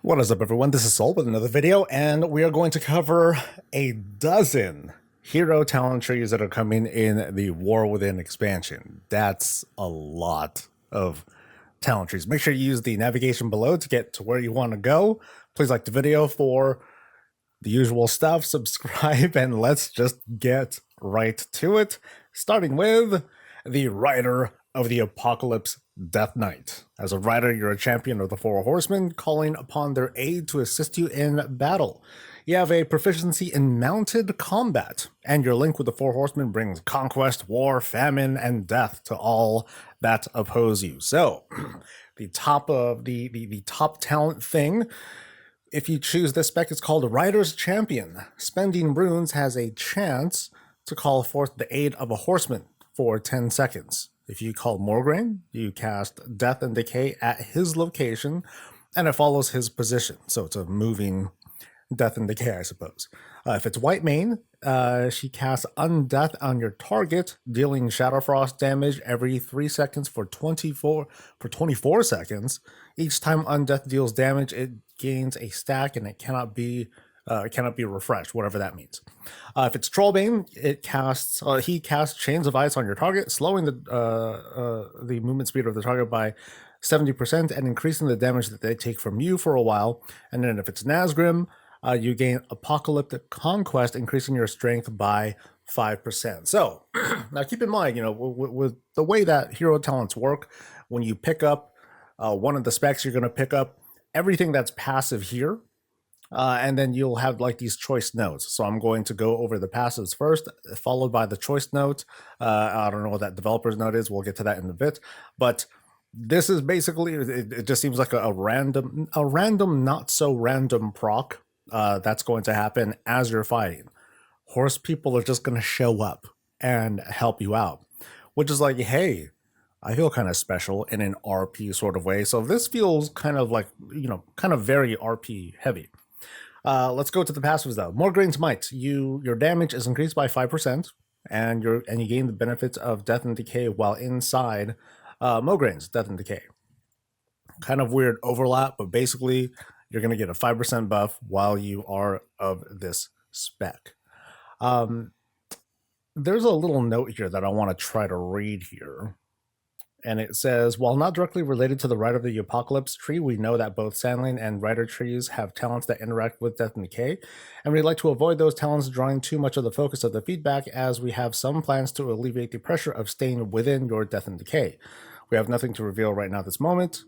What is up, everyone? This is Soul with another video, and we are going to cover a dozen hero talent trees that are coming in the War Within expansion. That's a lot of talent trees. Make sure you use the navigation below to get to where you want to go. Please like the video for the usual stuff, subscribe, and let's just get right to it. Starting with the Rider of the Apocalypse, Death Knight. As a rider, you're a champion of the Four Horsemen, calling upon their aid to assist you in battle. You have a proficiency in mounted combat, and your link with the Four Horsemen brings conquest, war, famine, and death to all that oppose you. So, the top of the top talent thing. If you choose this spec, it's called Rider's Champion. Spending runes has a chance to call forth the aid of a horseman for 10 seconds. If you call Morgraine, you cast Death and Decay at his location, and it follows his position. So it's a moving Death and Decay, I suppose. If it's Whitemane, she casts Undeath on your target, dealing Shadowfrost damage every 3 seconds for 24 seconds. Each time Undeath deals damage, it gains a stack, and it cannot be refreshed, whatever that means. If it's Trollbane, he casts Chains of Ice on your target, slowing the movement speed of the target by 70% and increasing the damage that they take from you for a while. And then if it's Nazgrim, you gain Apocalyptic Conquest, increasing your strength by 5%. So now keep in mind, with the way that hero talents work, when you pick up one of the specs, you're going to pick up everything that's passive here. And then you'll have like these choice notes. So I'm going to go over the passives first, followed by the choice note. I don't know what that developer's note is. We'll get to that in a bit. But this is basically, it just seems like a random, not so random proc that's going to happen as you're fighting. Horse people are just going to show up and help you out, which is like, hey, I feel kind of special in an RP sort of way. So this feels kind of like, kind of very RP heavy. Let's go to the passives though. Morgraine's Might. Your damage is increased by 5%, and you gain the benefits of Death and Decay while inside Morgraine's Death and Decay. Kind of weird overlap, but basically you're going to get a 5% buff while you are of this spec. There's a little note here that I want to try to read here. And it says, while not directly related to the Rider of the Apocalypse tree, we know that both Sandling and Rider trees have talents that interact with Death and Decay, and we'd like to avoid those talents drawing too much of the focus of the feedback, as we have some plans to alleviate the pressure of staying within your Death and Decay. We have nothing to reveal right now at this moment.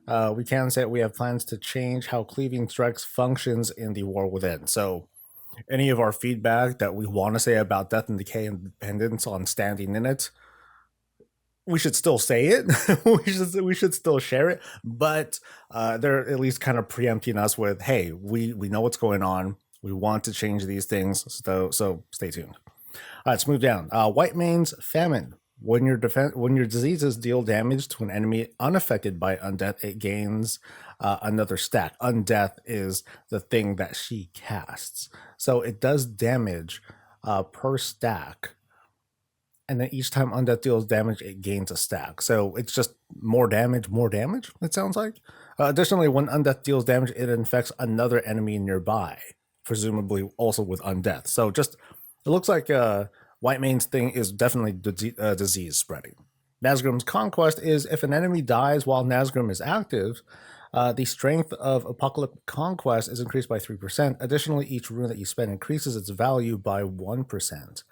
We can say that we have plans to change how Cleaving Strikes functions in the War Within. So any of our feedback that we want to say about Death and Decay and dependence on standing in it, we should still say it. we should still share it, but they're at least kind of preempting us with, hey, we know what's going on. We want to change these things, so stay tuned. All right, let's move down. Whitemane's Famine. When your diseases deal damage to an enemy unaffected by Undeath, it gains another stack. Undeath is the thing that she casts, so it does damage per stack. And then each time Undeath deals damage, it gains a stack. So it's just more damage, it sounds like. Additionally, when Undeath deals damage, it infects another enemy nearby, presumably also with Undeath. So just, it looks like Whitemane's thing is definitely disease spreading. Nazgrim's Conquest is if an enemy dies while Nazgrim is active, the strength of Apocalyptic Conquest is increased by 3%. Additionally, each rune that you spend increases its value by 1%.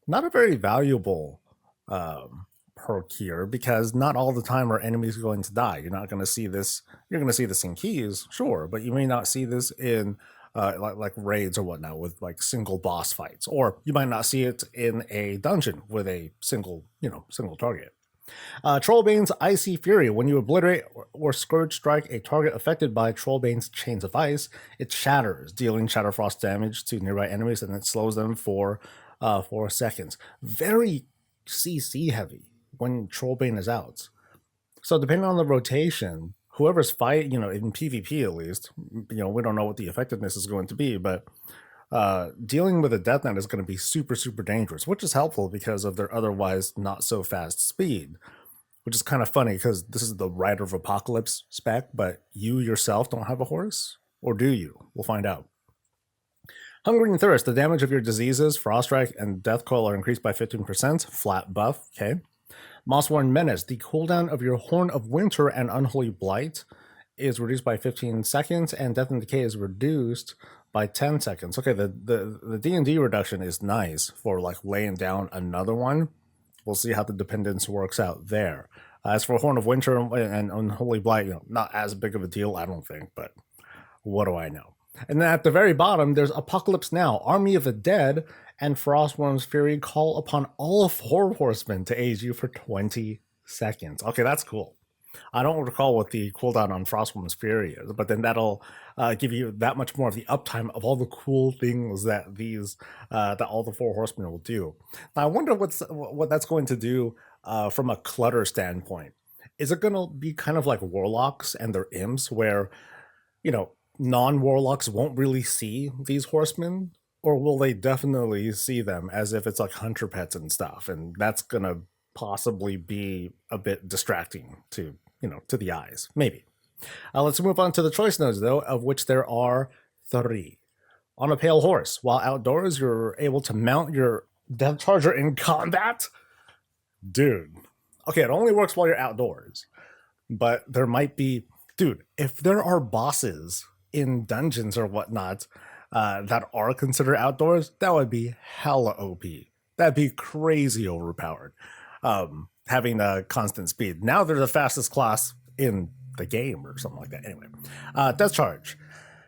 Not a very valuable perk here, because not all the time are enemies going to die. You're not going to see this. You're going to see this in keys, sure, but you may not see this in like raids or whatnot with like single boss fights, or you might not see it in a dungeon with a single target. Trollbane's Icy Fury. When you obliterate or Scourge Strike a target affected by Trollbane's Chains of Ice, it shatters, dealing Shadowfrost damage to nearby enemies, and it slows them for 4 seconds. Very CC heavy when Trollbane is out. So depending on the rotation, whoever's fighting, in PvP at least, we don't know what the effectiveness is going to be, but dealing with a Death Knight is going to be super, super dangerous, which is helpful because of their otherwise not so fast speed. which is kind of funny because this is the Rider of Apocalypse spec, but you yourself don't have a horse? Or do you? We'll find out. Hungry and Thirst, the damage of your diseases, Froststrike, and Deathcoil are increased by 15%, flat buff, okay. Mossworn Menace, the cooldown of your Horn of Winter and Unholy Blight is reduced by 15 seconds, and Death and Decay is reduced by 10 seconds. Okay, the D&D reduction is nice for like laying down another one. We'll see how the dependence works out there. As for Horn of Winter and Unholy Blight, not as big of a deal, I don't think, but what do I know? And then at the very bottom, there's Apocalypse Now, Army of the Dead, and Frostworm's Fury call upon all 4 horsemen to aid you for 20 seconds. Okay, that's cool. I don't recall what the cooldown on Frostworm's Fury is, but then that'll give you that much more of the uptime of all the cool things that that all the 4 horsemen will do. Now, I wonder what that's going to do from a clutter standpoint. Is it going to be kind of like Warlocks and their imps, where non-warlocks won't really see these horsemen, or will they definitely see them as if it's like hunter pets and stuff, and that's gonna possibly be a bit distracting to the eyes, maybe. Let's move on to the choice nodes, though, of which there are 3. On a pale horse, while outdoors, you're able to mount your Death Charger in combat. Dude, okay, it only works while you're outdoors, but there might be, dude, if there are bosses in dungeons or whatnot that are considered outdoors, that would be hella OP. That'd be crazy overpowered. Having a constant speed. Now they're the fastest class in the game or something like that. Anyway, Death Charge.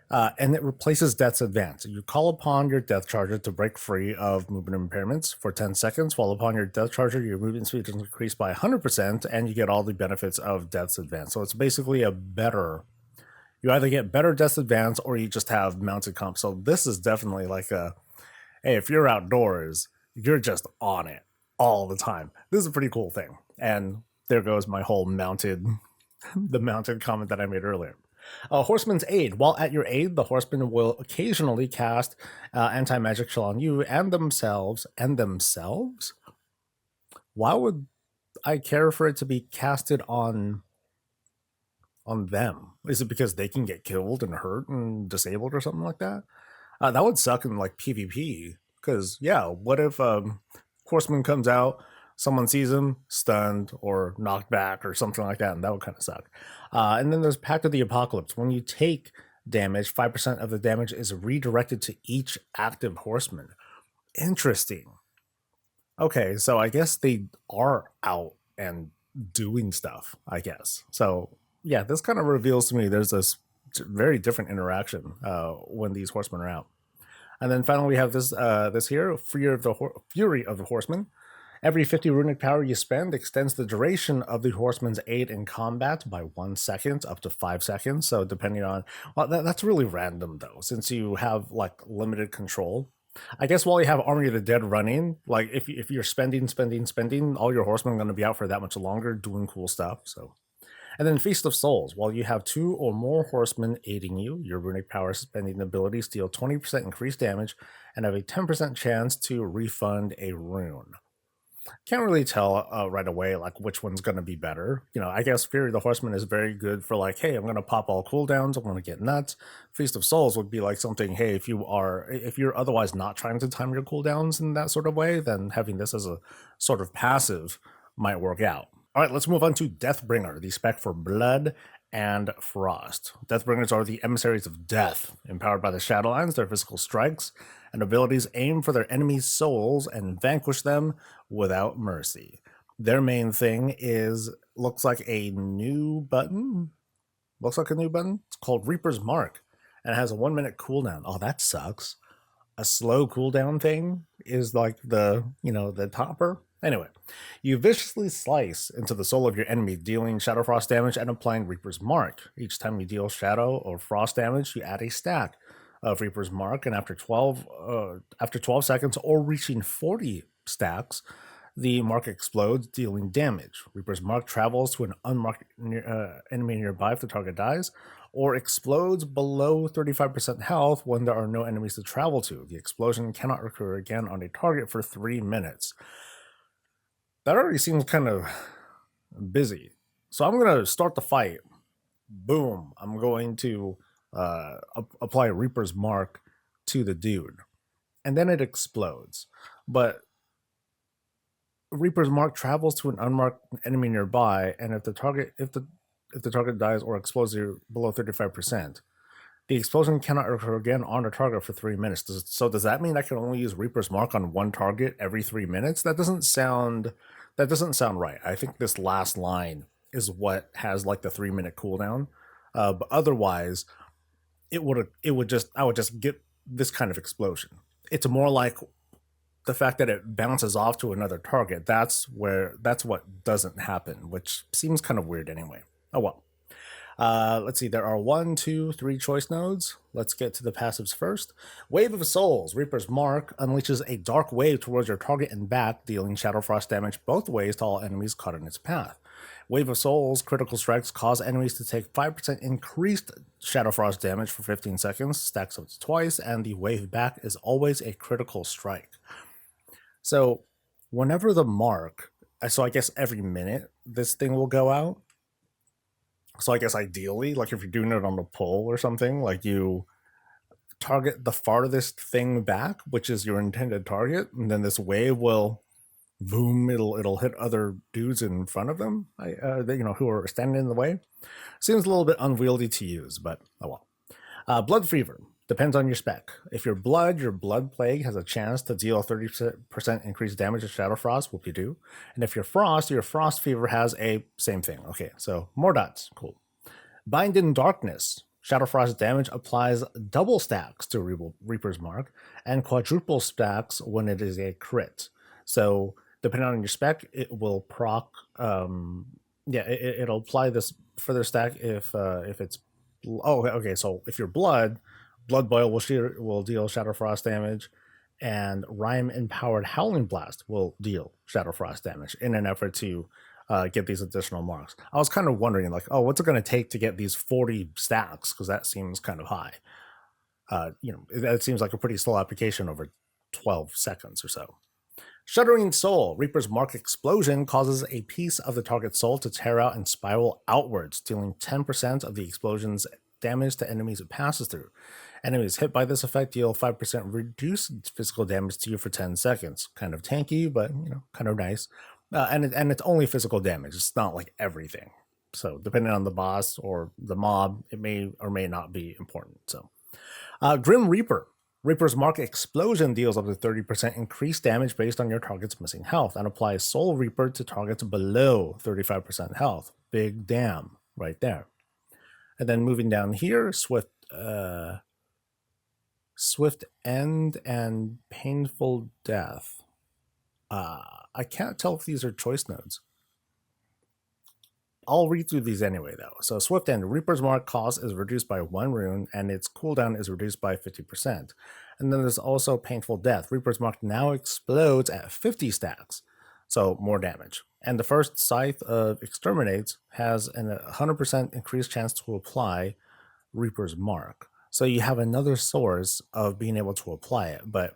And it replaces Death's Advance. You call upon your Death Charger to break free of movement impairments for 10 seconds, while upon your Death Charger, your movement speed is increased by 100%, and you get all the benefits of Death's Advance. So it's basically you either get better Death's Advance or you just have mounted comp. So this is definitely like hey, if you're outdoors, you're just on it all the time. This is a pretty cool thing. And there goes my whole the mounted comment that I made earlier. Horseman's Aid. While at your aid, the horseman will occasionally cast anti-magic shell on you and themselves. Why would I care for it to be casted on them? Is it because they can get killed and hurt and disabled or something like that? That would suck in like PvP. Because what if horseman comes out, someone sees him, stunned or knocked back or something like that, and that would kind of suck. And then there's Pact of the Apocalypse. When you take damage, 5% of the damage is redirected to each active horseman. Interesting. Okay, so I guess they are out and doing stuff, I guess. So yeah, this kind of reveals to me there's this very different interaction when these horsemen are out. And then finally, we have this here, Fury of the Horseman. Every 50 runic power you spend extends the duration of the horseman's aid in combat by 1 second, up to 5 seconds. So depending on, well, that's really random though, since you have like limited control. I guess while you have Army of the Dead running, like if you're spending, all your horsemen are going to be out for that much longer doing cool stuff. So. And then Feast of Souls. While you have 2 or more horsemen aiding you, your runic power spending abilities deal 20% increased damage and have a 10% chance to refund a rune. Can't really tell right away like which one's going to be better. I guess Fury of the Horseman is very good for like, hey, I'm going to pop all cooldowns, I'm going to get nuts. Feast of Souls would be like something, hey, if you're otherwise not trying to time your cooldowns in that sort of way, then having this as a sort of passive might work out. All right, let's move on to Deathbringer, the spec for Blood and Frost. Deathbringers are the emissaries of death. Empowered by the Shadowlands, their physical strikes and abilities aim for their enemies' souls and vanquish them without mercy. Their main thing looks like a new button. It's called Reaper's Mark, and it has a 1-minute cooldown. Oh, that sucks. A slow cooldown thing is like the topper. Anyway, you viciously slice into the soul of your enemy, dealing Shadow Frost damage and applying Reaper's Mark. Each time you deal Shadow or Frost damage, you add a stack of Reaper's Mark, and after 12 seconds or reaching 40 stacks, the mark explodes, dealing damage. Reaper's Mark travels to an unmarked enemy nearby if the target dies, or explodes below 35% health when there are no enemies to travel to. The explosion cannot recur again on a target for 3 minutes. That already seems kind of busy. So I'm going to start the fight. Boom. I'm going to apply Reaper's Mark to the dude. And then it explodes. But Reaper's Mark travels to an unmarked enemy nearby, and if the target dies or explodes below 35%, the explosion cannot occur again on the target for 3 minutes. So does that mean I can only use Reaper's Mark on one target every 3 minutes? That doesn't sound right. I think this last line is what has like the 3-minute cooldown. But otherwise, I would just get this kind of explosion. It's more like the fact that it bounces off to another target. That's what doesn't happen, which seems kind of weird anyway. Oh well. Let's see, there are 1, 2, 3 choice nodes. Let's get to the passives first. Wave of Souls. Reaper's Mark unleashes a dark wave towards your target and back, dealing Shadow Frost damage both ways to all enemies caught in its path. Wave of Souls critical strikes cause enemies to take 5% increased Shadow Frost damage for 15 seconds, stacks up to twice, and the wave back is always a critical strike. So whenever the mark, so I guess every minute this thing will go out. So I guess ideally, like if you're doing it on a pull or something, like you target the farthest thing back, which is your intended target, and then this wave will boom, it'll hit other dudes in front of them, who are standing in the way. Seems a little bit unwieldy to use, but oh well. Blood Fever. Depends on your spec. If you're Blood, your Blood Plague has a chance to deal 30% increased damage to Shadow Frost, whoop-de-doo. And if you're Frost, your Frost Fever has a same thing. Okay, so more dots. Cool. Bind in Darkness. Shadow Frost damage applies double stacks to Reaper's Mark and quadruple stacks when it is a crit. So depending on your spec, it will proc. It'll apply this further stack if it's. Oh, okay. So if you're Blood Boil will deal Shadow Frost damage, and Rime Empowered Howling Blast will deal Shadow Frost damage in an effort to get these additional marks. I was kind of wondering, like, oh, what's it going to take to get these 40 stacks? Because that seems kind of high. It seems like a pretty slow application over 12 seconds or so. Shuddering Soul. Reaper's Mark Explosion causes a piece of the target's soul to tear out and spiral outwards, dealing 10% of the explosion's damage to enemies it passes through. Enemies hit by this effect deal 5% reduced physical damage to you for 10 seconds. Kind of tanky, but kind of nice. And it's only physical damage. It's not like everything. So depending on the boss or the mob, it may or may not be important. So Grim Reaper. Reaper's Mark Explosion deals up to 30% increased damage based on your target's missing health and applies Soul Reaper to targets below 35% health. Big damn right there. And then moving down here, Swift End and Painful Death. I can't tell if these are choice nodes. I'll read through these anyway, though. So Swift End, Reaper's Mark cost is reduced by 1 rune, and its cooldown is reduced by 50%. And then there's also Painful Death. Reaper's Mark now explodes at 50 stacks, so more damage. And the first Scythe of Exterminates has an 100% increased chance to apply Reaper's Mark. So you have another source of being able to apply it. But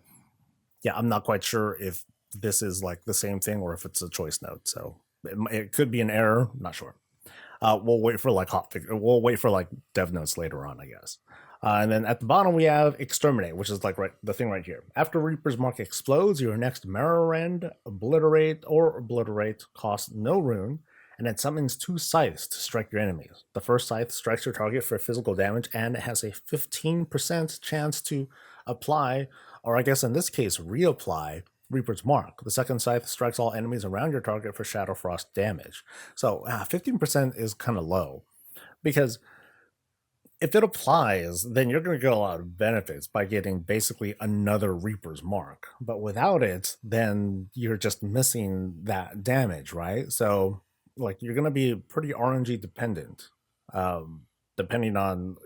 yeah, I'm not quite sure if this is like the same thing or if it's a choice node. So it could be an error. Not sure. We'll wait for like we'll wait for like dev notes later on, I guess. And then at the bottom we have Exterminate, which is like the thing right here. After Reaper's Mark explodes, your next Mirror End, Obliterate costs no rune, and it summons 2 scythes to strike your enemies. The first scythe strikes your target for physical damage, and it has a 15% chance to apply, or I guess in this case, reapply Reaper's Mark. The second scythe strikes all enemies around your target for Shadow Frost damage. So 15% is kind of low, because if it applies, then you're going to get a lot of benefits by getting basically another Reaper's Mark. But without it, then you're just missing that damage, right? So like you're going to be pretty RNG dependent, depending on,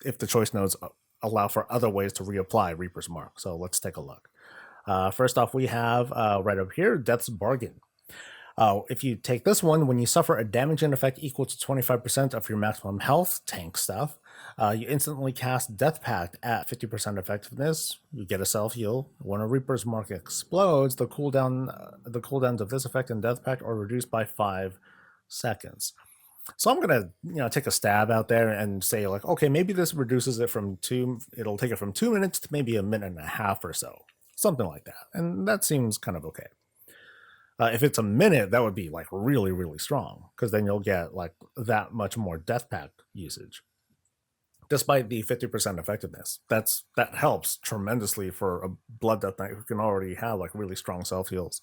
if the choice nodes allow for other ways to reapply Reaper's Mark. So let's take a look. First off, we have right up here, Death's Bargain. If you take this one, when you suffer a damage in effect equal to 25% of your maximum health, tank stuff, you instantly cast Death Pact at 50% effectiveness. You get a self-heal. When a Reaper's Mark explodes, the cooldowns of this effect and Death Pact are reduced by 5 seconds. So I'm gonna, take a stab out there and say like, okay, maybe this reduces it from it'll take it from 2 minutes to maybe a minute and a half or so, something like that. And that seems kind of okay. If it's a minute, that would be like really, really strong, because then you'll get like that much more death pack usage. Despite the 50% effectiveness, that helps tremendously for a Blood Death Knight who can already have like really strong self heals.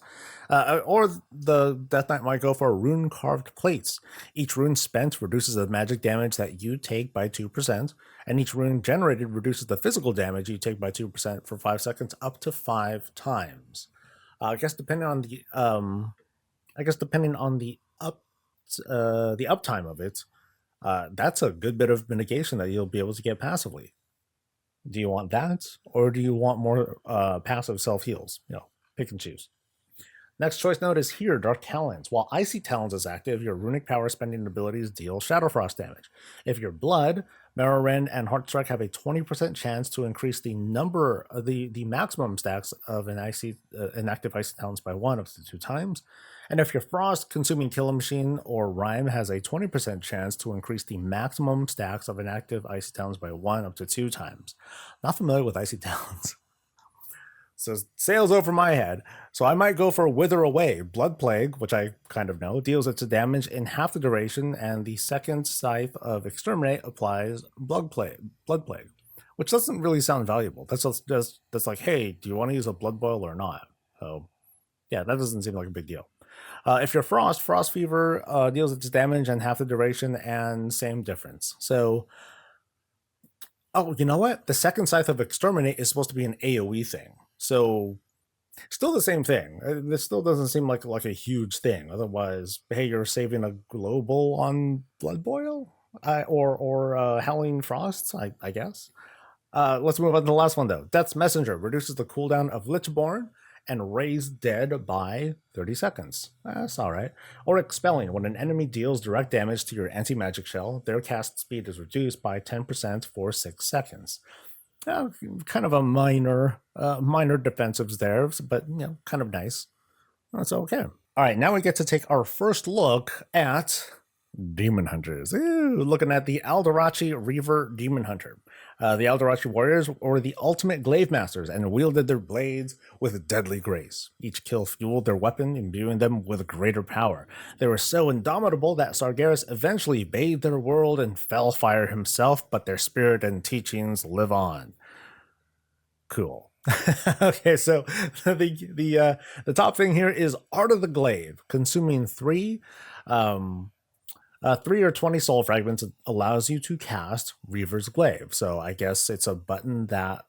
Or the Death Knight might go for rune carved plates. Each rune spent reduces the magic damage that you take by 2%, and each rune generated reduces the physical damage you take by 2% for 5 seconds, up to 5 times. I guess depending on the uptime of it, that's a good bit of mitigation that you'll be able to get passively. Do you want that, or do you want more passive self heals? Pick and choose. Next choice note is here, Dark Talons. While Icy Talons is active, your runic power spending abilities deal Shadow Frost damage. If your Blood, Marrow Rend, and Heartstrike have a 20% chance to increase the number of the maximum stacks of an active Icy Talons by 1 up to 2 times. And if your Frost, Consuming Killer Machine, or Rime has a 20% chance to increase the maximum stacks of an active Icy Talons by 1 up to 2 times. Not familiar with Icy Talons. So sails over my head. So I might go for Wither Away. Blood Plague, which I kind of know, deals its damage in half the duration, and the second Scythe of Exterminate applies Blood Plague, which doesn't really sound valuable. That's like, hey, do you want to use a Blood Boil or not? So yeah, that doesn't seem like a big deal. If you're Frost Fever deals its damage in half the duration, and same difference. So, oh, you know what? The second Scythe of Exterminate is supposed to be an AoE thing. So, still the same thing. This still doesn't seem like a huge thing. Otherwise, hey, you're saving a global on Blood Boil? Or Howling Frosts, I guess. Let's move on to the last one, though. Death's Messenger reduces the cooldown of Lichborn and Raise Dead by 30 seconds. That's alright. Or Expelling. When an enemy deals direct damage to your anti-magic shell, their cast speed is reduced by 10% for 6 seconds. Kind of a minor defensives there, but kind of nice. That's okay. Alright, now we get to take our first look at Demon Hunters. Looking at the Aldrachi Reaver Demon Hunter. The Aldrachi warriors were the ultimate glaive masters and wielded their blades with deadly grace. Each kill fueled their weapon, imbuing them with greater power. They were so indomitable that Sargeras eventually bathed their world in Fellfire himself, but their spirit and teachings live on. Cool. Okay, so the top thing here is Art of the Glaive, consuming 3 or 20 soul fragments allows you to cast Reaver's Glaive. So I guess it's a button that...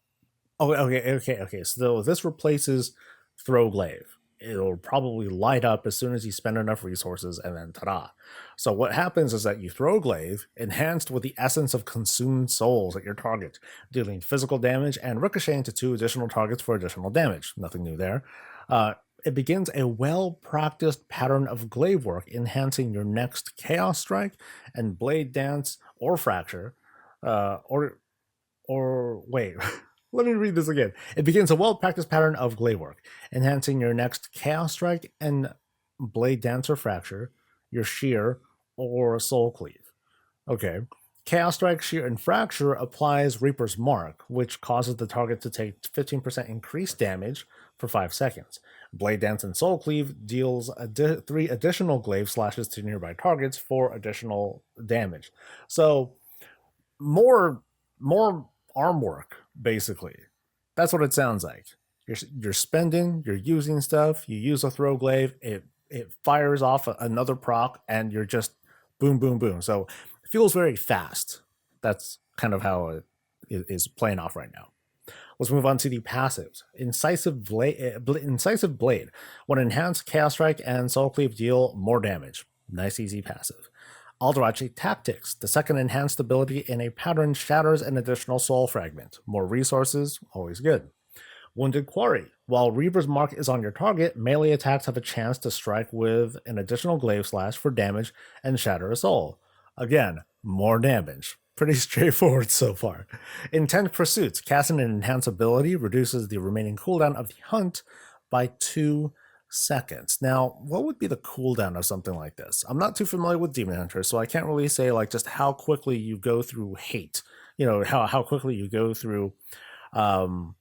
Oh, okay. So this replaces Throw Glaive. It'll probably light up as soon as you spend enough resources, and then ta-da. So what happens is that you throw Glaive, enhanced with the essence of consumed souls at your target, dealing physical damage and ricocheting to 2 additional targets for additional damage. Nothing new there. It begins a well-practiced pattern of glaive work, enhancing your next Chaos Strike and Blade Dance or Fracture. Wait, let me read this again. It begins a well-practiced pattern of glaive work, enhancing your next Chaos Strike and Blade Dance or Fracture, your Shear, or Soul Cleave. Okay. Chaos Strike, Shear, and Fracture applies Reaper's Mark, which causes the target to take 15% increased damage for 5 seconds. Blade Dance and Soul Cleave deals 3 additional glaive slashes to nearby targets for additional damage. So, more arm work, basically. That's what it sounds like. You're spending, you're using stuff, you use a throw glaive, it fires off another proc, and you're just boom, boom, boom. So it feels very fast. That's kind of how it is playing off right now. Let's move on to the passives. Incisive Blade. When enhanced, Chaos Strike and Soul Cleave deal more damage. Nice, easy passive. Aldrachi Tactics. The second enhanced ability in a pattern shatters an additional soul fragment. More resources, always good. Wounded Quarry. While Reaver's Mark is on your target, melee attacks have a chance to strike with an additional glaive slash for damage and shatter a soul. Again, more damage. Pretty straightforward so far. Intense Pursuits. Casting an enhanced ability reduces the remaining cooldown of the hunt by 2 seconds. Now, what would be the cooldown of something like this? I'm not too familiar with Demon Hunter, so I can't really say like just how quickly you go through hate. You know, how quickly you go through um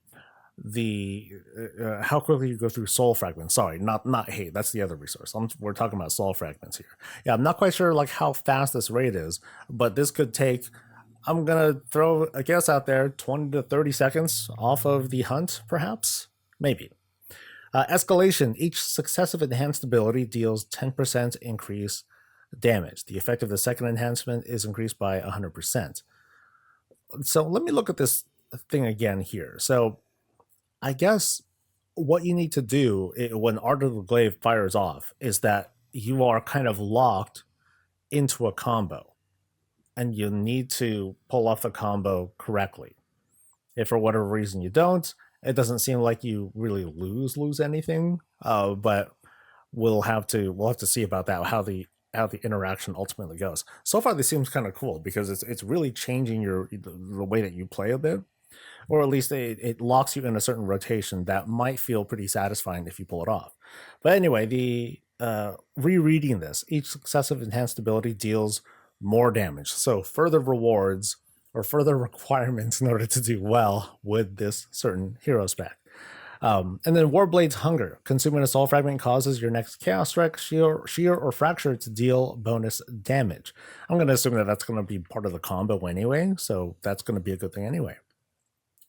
how quickly you go through soul fragments. Sorry, not hate. That's the other resource. We're talking about soul fragments here. Yeah, I'm not quite sure like how fast this rate is, but this could take. I'm gonna throw a guess out there: 20 to 30 seconds off of the hunt, perhaps, maybe. Escalation. Each successive enhanced ability deals 10% increase damage. The effect of the second enhancement is increased by 100%. So let me look at this thing again here. So I guess what you need to do when Art of the Glaive fires off is that you are kind of locked into a combo and you need to pull off the combo correctly. If for whatever reason you don't, it doesn't seem like you really lose anything. But we'll have to see about that, how the interaction ultimately goes. So far, this seems kind of cool because it's really changing the way that you play a bit, or at least it locks you in a certain rotation that might feel pretty satisfying if you pull it off. But anyway, the rereading this, each successive enhanced ability deals more damage, so further rewards or further requirements in order to do well with this certain hero spec. And then Warblade's Hunger. Consuming a soul fragment causes your next Chaos Strike, Shear, or Fracture to deal bonus damage. I'm going to assume that that's going to be part of the combo anyway, so that's going to be a good thing anyway.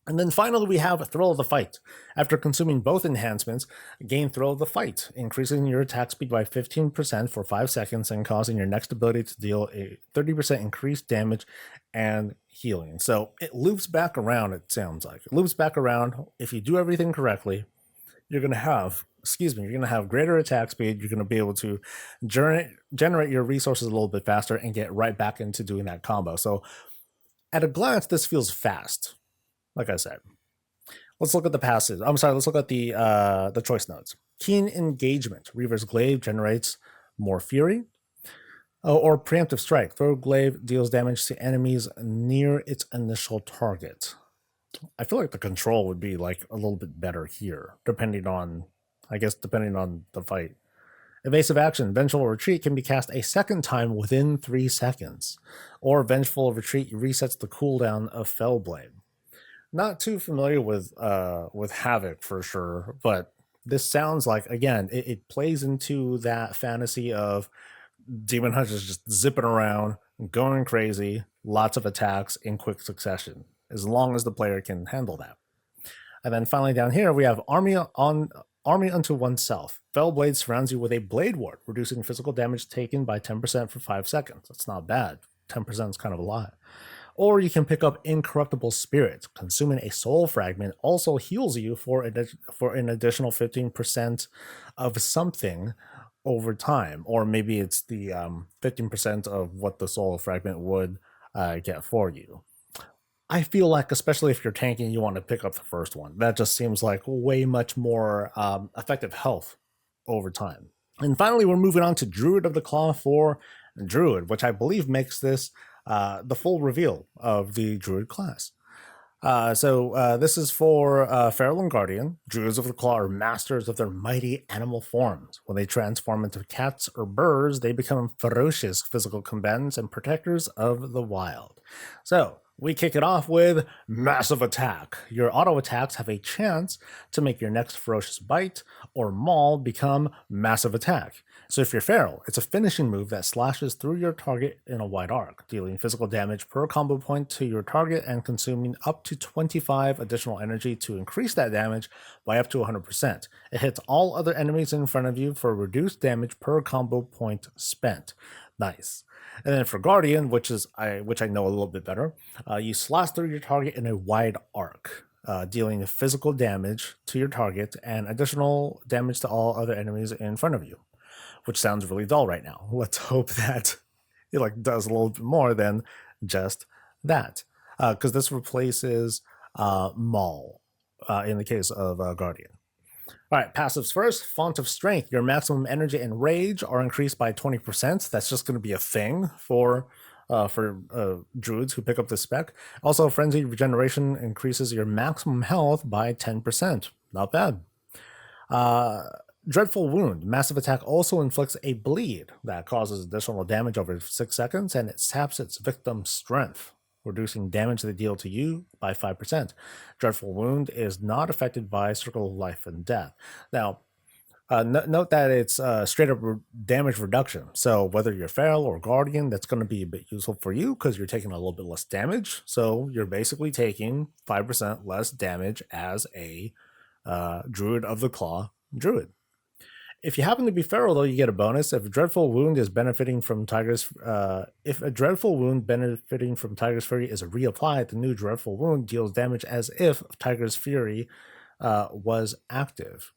And then finally, we have Thrill of the Fight. After consuming both enhancements, gain Thrill of the Fight, increasing your attack speed by 15% for 5 seconds and causing your next ability to deal a 30% increased damage and healing. So it loops back around, it sounds like. It loops back around. If you do everything correctly, you're going to have, you're going to have greater attack speed. You're going to be able to generate your resources a little bit faster and get right back into doing that combo. So at a glance, this feels fast. Like I said, let's look at the passive. Let's look at the choice notes. Keen Engagement. Reaver's Glaive generates more fury. Or Preemptive Strike. Throw Glaive deals damage to enemies near its initial target. I feel like the control would be like a little bit better here, depending on the fight. Evasive Action. Vengeful Retreat can be cast a second time within 3 seconds. Or Vengeful Retreat resets the cooldown of Fellblade. Not too familiar with Havoc for sure, but this sounds like, again, it plays into that fantasy of Demon Hunters just zipping around, going crazy, lots of attacks in quick succession, as long as the player can handle that. And then finally down here, we have Army unto Oneself. Fellblade surrounds you with a Blade Ward, reducing physical damage taken by 10% for 5 seconds. That's not bad. 10% is kind of a lot. Or you can pick up Incorruptible Spirit. Consuming a soul fragment also heals you for an additional 15% of something over time. Or maybe it's the 15% of what the soul fragment would get for you. I feel like, especially if you're tanking, you want to pick up the first one. That just seems like way much more effective health over time. And finally, we're moving on to Druid of the Claw for Druid, which I believe makes this the full reveal of the Druid class. This is for Feral and Guardian. Druids of the Claw are masters of their mighty animal forms. When they transform into cats or birds, they become ferocious physical combatants and protectors of the wild. So we kick it off with Massive Attack. Your auto attacks have a chance to make your next ferocious bite or maul become Massive Attack. So if you're feral, it's a finishing move that slashes through your target in a wide arc, dealing physical damage per combo point to your target and consuming up to 25 additional energy to increase that damage by up to 100%. It hits all other enemies in front of you for reduced damage per combo point spent. Nice. And then for Guardian, which I know a little bit better, you slash through your target in a wide arc, dealing physical damage to your target and additional damage to all other enemies in front of you, which sounds really dull right now. Let's hope that it does a little bit more than just that, because this replaces Maul in the case of Guardian. All right, passives first. Font of Strength. Your maximum energy and rage are increased by 20%. That's just going to be a thing for druids who pick up this spec. Also, Frenzied Regeneration increases your maximum health by 10%. Not bad. Dreadful Wound. Massive attack also inflicts a bleed that causes additional damage over 6 seconds, and it saps its victim's strength, reducing damage they deal to you by 5%. Dreadful Wound is not affected by Circle of Life and Death. Now, note that it's straight up damage reduction. So whether you're Feral or Guardian, that's going to be a bit useful for you because you're taking a little bit less damage. So you're basically taking 5% less damage as a Druid of the Claw Druid. If you happen to be Feral, though, you get a bonus. If a Dreadful Wound is benefiting from Tiger's, if a Dreadful Wound benefiting from Tiger's Fury is reapplied, the new Dreadful Wound deals damage as if Tiger's Fury was active.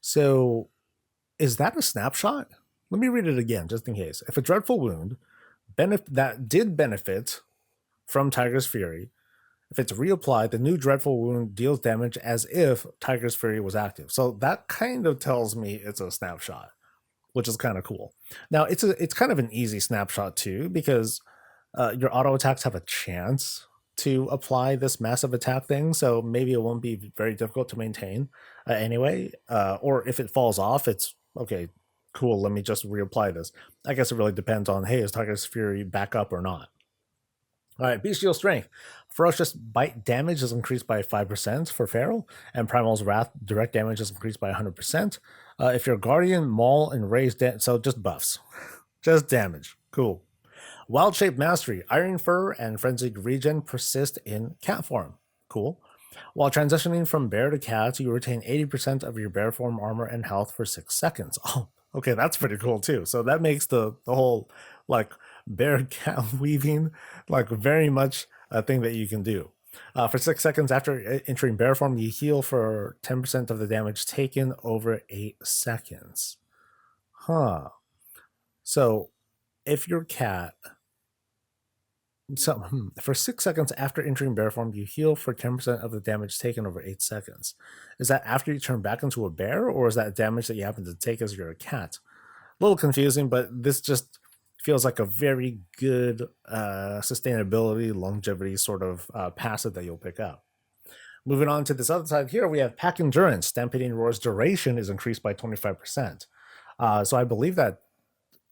So, is that a snapshot? Let me read it again, just in case. If a Dreadful Wound that did benefit from Tiger's Fury, if it's reapplied, the new Dreadful Wound deals damage as if Tiger's Fury was active. So that kind of tells me it's a snapshot, which is kind of cool. Now, it's kind of an easy snapshot too, because your auto attacks have a chance to apply this massive attack thing, so maybe it won't be very difficult to maintain anyway. Or if it falls off, it's okay, cool, let me just reapply this. I guess it really depends on, hey, is Tiger's Fury back up or not? All right, Bestial Strength. Ferocious Bite damage is increased by 5% for Feral, and Primal's Wrath direct damage is increased by 100%. If you're Guardian, Maul, and Raised so just buffs. Just damage. Cool. Wild Shape Mastery. Iron Fur and Frenzied Regen persist in cat form. Cool. While transitioning from bear to cat, you retain 80% of your bear form armor and health for 6 seconds. Oh, okay, that's pretty cool too. So that makes the whole like bear cat weaving like very much a thing that you can do. For 6 seconds after entering bear form, you heal for 10% of the damage taken over 8 seconds. Huh. So if you're cat, for 6 seconds after entering bear form, you heal for 10% of the damage taken over 8 seconds. Is that after you turn back into a bear, or is that damage that you happen to take as you're a cat? A little confusing, but this just feels like a very good sustainability, longevity sort of passive that you'll pick up. Moving on to this other side here, we have Pack Endurance. Stampeding Roar's duration is increased by 25%. So I believe that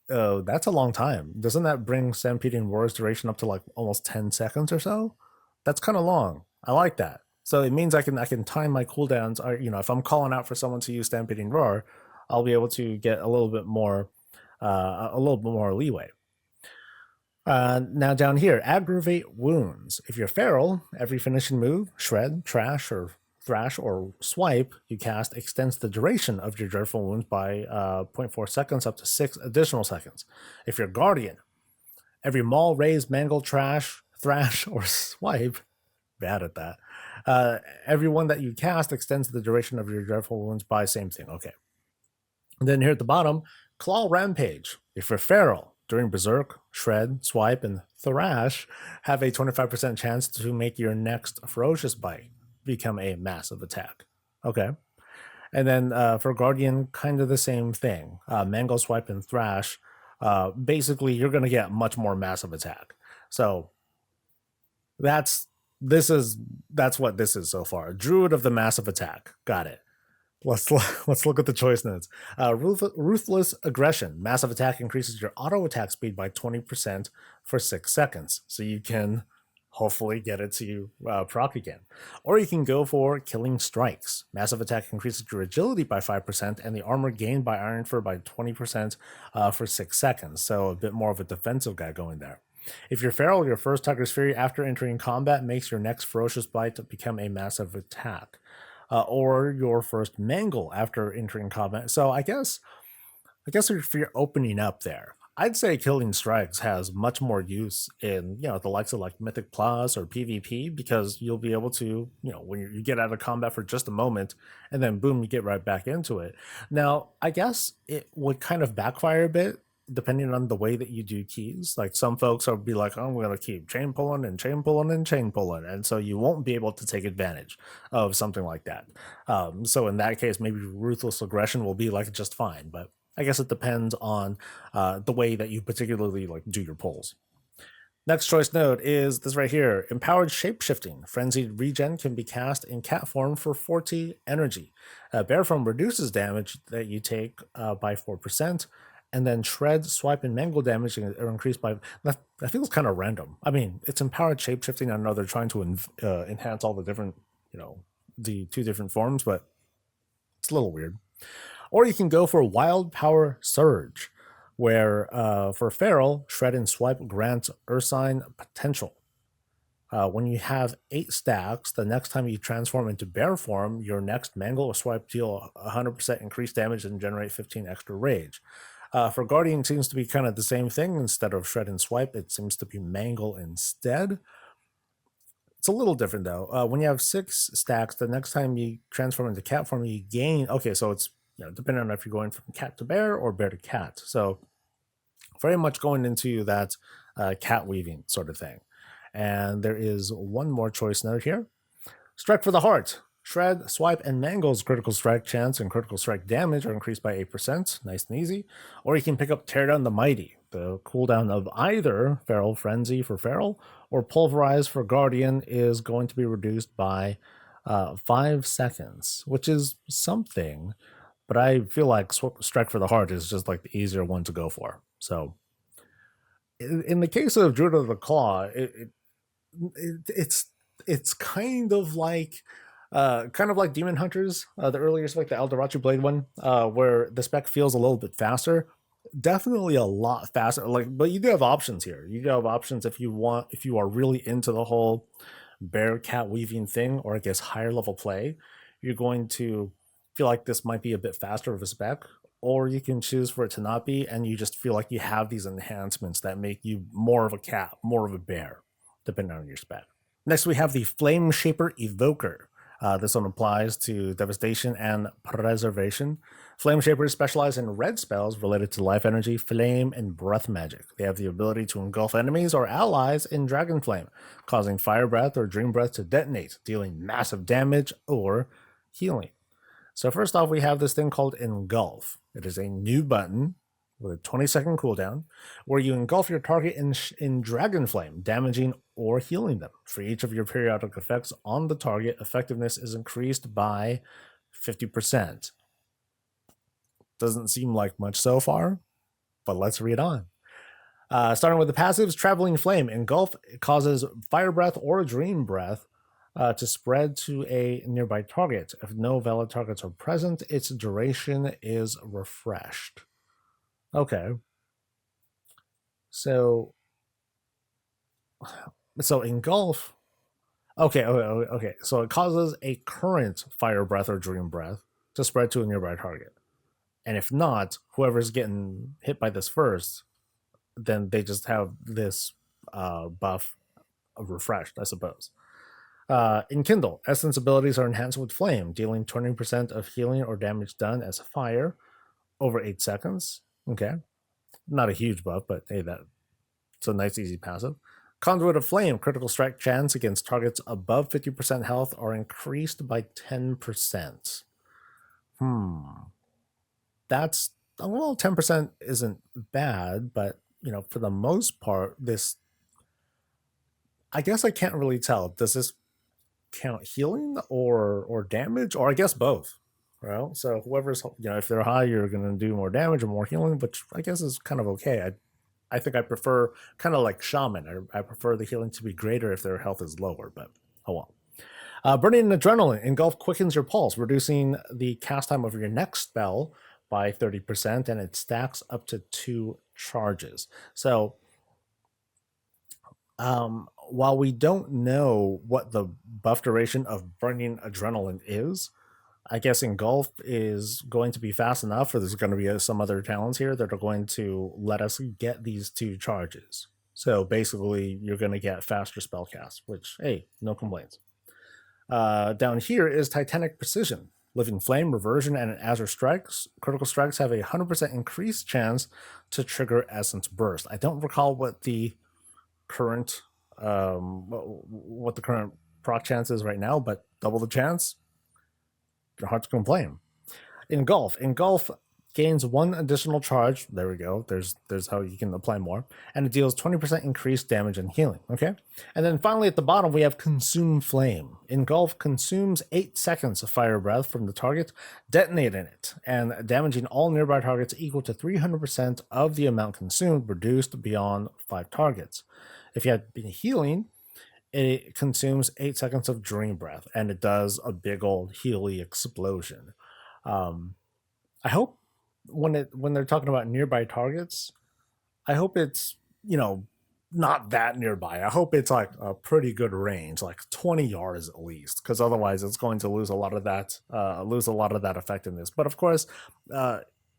that's a long time. Doesn't that bring Stampeding Roar's duration up to like almost 10 seconds or so? That's kind of long. I like that. So it means I can time my cooldowns. Or, if I'm calling out for someone to use Stampeding Roar, I'll be able to get a little bit more leeway. Now down here, Aggravate Wounds. If you're Feral, every finishing move, Shred, Trash, or Thrash, or Swipe you cast extends the duration of your Dreadful Wounds by 0.4 seconds up to 6 additional seconds. If you're Guardian, every Maul, Raise, Mangle, Trash, Thrash, or Swipe, bad at that, every one that you cast extends the duration of your Dreadful Wounds by same thing. Okay. And then here at the bottom, Claw Rampage. If you're Feral, during Berserk, Shred, Swipe, and Thrash, have a 25% chance to make your next Ferocious Bite become a massive attack. Okay. And then for Guardian, kind of the same thing. Mangle, Swipe, and Thrash, basically you're going to get much more massive attack. So that's what this is so far. Druid of the Massive Attack. Got it. Let's look at the choice notes. Ruthless Aggression. Massive Attack increases your auto attack speed by 20% for 6 seconds. So you can hopefully get it to proc again. Or you can go for Killing Strikes. Massive Attack increases your agility by 5% and the armor gained by Iron Fur by 20% for 6 seconds. So a bit more of a defensive guy going there. If you're Feral, your first Tiger's Fury after entering combat makes your next Ferocious Bite become a massive attack. Or your first Mangle after entering combat. So I guess if you're opening up there, I'd say Killing Strikes has much more use in the likes of like Mythic Plus or PvP, because you'll be able to when you get out of combat for just a moment and then boom, you get right back into it. Now I guess it would kind of backfire a bit depending on the way that you do keys. Like some folks will be like, oh, we're going to keep chain pulling and chain pulling and chain pulling. And so you won't be able to take advantage of something like that. So in that case, maybe Ruthless Aggression will be like just fine. But I guess it depends on the way that you particularly like do your pulls. Next choice node is this right here. Empowered Shapeshifting. Frenzied Regen can be cast in cat form for 40 energy. Bear form reduces damage that you take by 4%. And then Shred, Swipe, and Mangle damage are increased by... That feels kind of random. I mean, it's Empowered Shapeshifting. I know they're trying to enhance all the different, the 2 different forms, but it's a little weird. Or you can go for Wild Power Surge, where for Feral, Shred and Swipe grants Ursine potential. When you have 8 stacks, the next time you transform into bear form, your next Mangle or Swipe deal 100% increased damage and generate 15 extra rage. For Guardian, it seems to be kind of the same thing. Instead of Shred and Swipe, it seems to be Mangle instead. It's a little different though. When you have 6 stacks, the next time you transform into cat form, you gain. Okay, so it's depending on if you're going from cat to bear or bear to cat. So very much going into that cat weaving sort of thing. And there is one more choice node here. Strike for the Heart. Shred, Swipe, and Mangle's critical strike chance and critical strike damage are increased by 8%. Nice and easy. Or you can pick up Tear Down the Mighty. The cooldown of either Feral Frenzy for Feral or Pulverize for Guardian is going to be reduced by 5 seconds, which is something. But I feel like Strike for the Heart is just like the easier one to go for. So in the case of Druid of the Claw, it's kind of like Demon Hunters, the earlier like the Aldrachi Blade one, where the spec feels a little bit faster. Definitely a lot faster. But you do have options here. You do have options if you are really into the whole bear cat weaving thing, or I guess higher level play. You're going to feel like this might be a bit faster of a spec, or you can choose for it to not be, and you just feel like you have these enhancements that make you more of a cat, more of a bear, depending on your spec. Next, we have the Flameshaper Evoker. This one applies to Devastation and Preservation. Flameshapers specialize in red spells related to life energy, flame, and breath magic. They have the ability to engulf enemies or allies in Dragonflame, causing Fire Breath or Dream Breath to detonate, dealing massive damage or healing. So first off, we have this thing called Engulf. It is a new button with a 20-second cooldown where you engulf your target in Dragonflame, damaging or healing them. For each of your periodic effects on the target, effectiveness is increased by 50%. Doesn't seem like much so far, but let's read on. Starting with the passives, Traveling Flame. Engulf causes Fire Breath or Dream Breath to spread to a nearby target. If no valid targets are present, its duration is refreshed. Okay. So Engulf. Okay. So it causes a current Fire Breath or Dream Breath to spread to a nearby target. And if not, whoever's getting hit by this first, then they just have this buff refreshed, I suppose. Enkindle. Essence abilities are enhanced with Flame, dealing 20% of healing or damage done as fire over 8 seconds. Okay. Not a huge buff, but hey, it's a nice, easy passive. Conduit of Flame. Critical strike chance against targets above 50% health are increased by 10%. That's, well, 10% isn't bad, but, for the most part, this, I guess I can't really tell. Does this count healing or damage, or I guess both? Well, so whoever's, if they're high, you're going to do more damage or more healing, which I guess is kind of okay. I think I prefer, kind of like Shaman, I prefer the healing to be greater if their health is lower, but oh well. Burning Adrenaline. Engulf quickens your pulse, reducing the cast time of your next spell by 30%, and it stacks up to 2 charges. So while we don't know what the buff duration of Burning Adrenaline is, I guess Engulf is going to be fast enough, or there's going to be some other talents here that are going to let us get these 2 charges. So basically, you're going to get faster spell cast, which, hey, no complaints. Down here is Titanic Precision. Living Flame, Reversion, and Azure Strikes. Critical strikes have a 100% increased chance to trigger Essence Burst. I don't recall what the current proc chance is right now, but double the chance. Hard to complain. Engulf gains 1 additional charge. There we go. There's how you can apply more. And it deals 20% increased damage and healing. Okay. And then finally at the bottom, we have Consume Flame. Engulf consumes 8 seconds of fire breath from the target, detonating it, and damaging all nearby targets equal to 300% of the amount consumed, reduced beyond 5 targets. If you had been healing, it consumes 8 seconds of Dream Breath, and it does a big old Healy explosion. I hope when they're talking about nearby targets, I hope it's, not that nearby. I hope it's like a pretty good range, like 20 yards at least, because otherwise it's going to lose a lot of that effectiveness. But of course,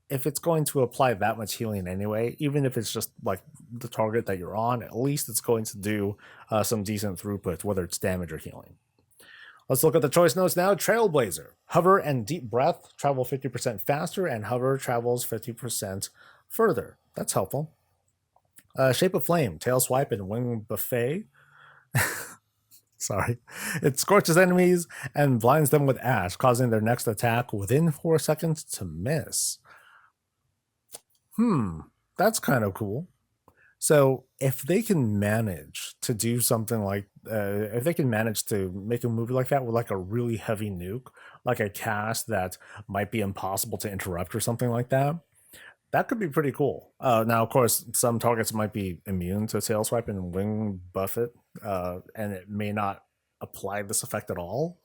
if it's going to apply that much healing anyway, even if it's just like the target that you're on, at least it's going to do some decent throughput, whether it's damage or healing. Let's look at the choice notes now. Trailblazer. Hover and Deep Breath travel 50% faster, and Hover travels 50% further. That's helpful. Shape of Flame. Tail Swipe and Wing Buffet. Sorry. It scorches enemies and blinds them with ash, causing their next attack within 4 seconds to miss. That's kind of cool. So if they can manage to do something like, if they can manage to make a movie like that with like a really heavy nuke, like a cast that might be impossible to interrupt or something like that, that could be pretty cool. Now, of course, some targets might be immune to Tail Swipe and Wing Buffet, and it may not apply this effect at all.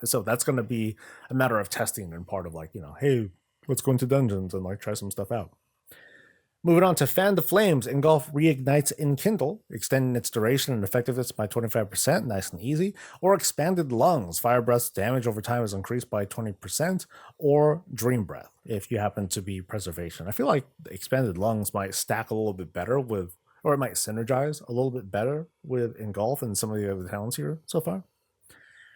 So that's going to be a matter of testing and part of like, hey, let's go into dungeons and like try some stuff out. Moving on to Fan the Flames. Engulf reignites Enkindle, extending its duration and effectiveness by 25%, nice and easy. Or Expanded Lungs. Fire Breath's damage over time is increased by 20%. Or Dream Breath, if you happen to be Preservation. I feel like Expanded Lungs might stack a little bit better with, or it might synergize a little bit better with Engulf and some of the other talents here so far.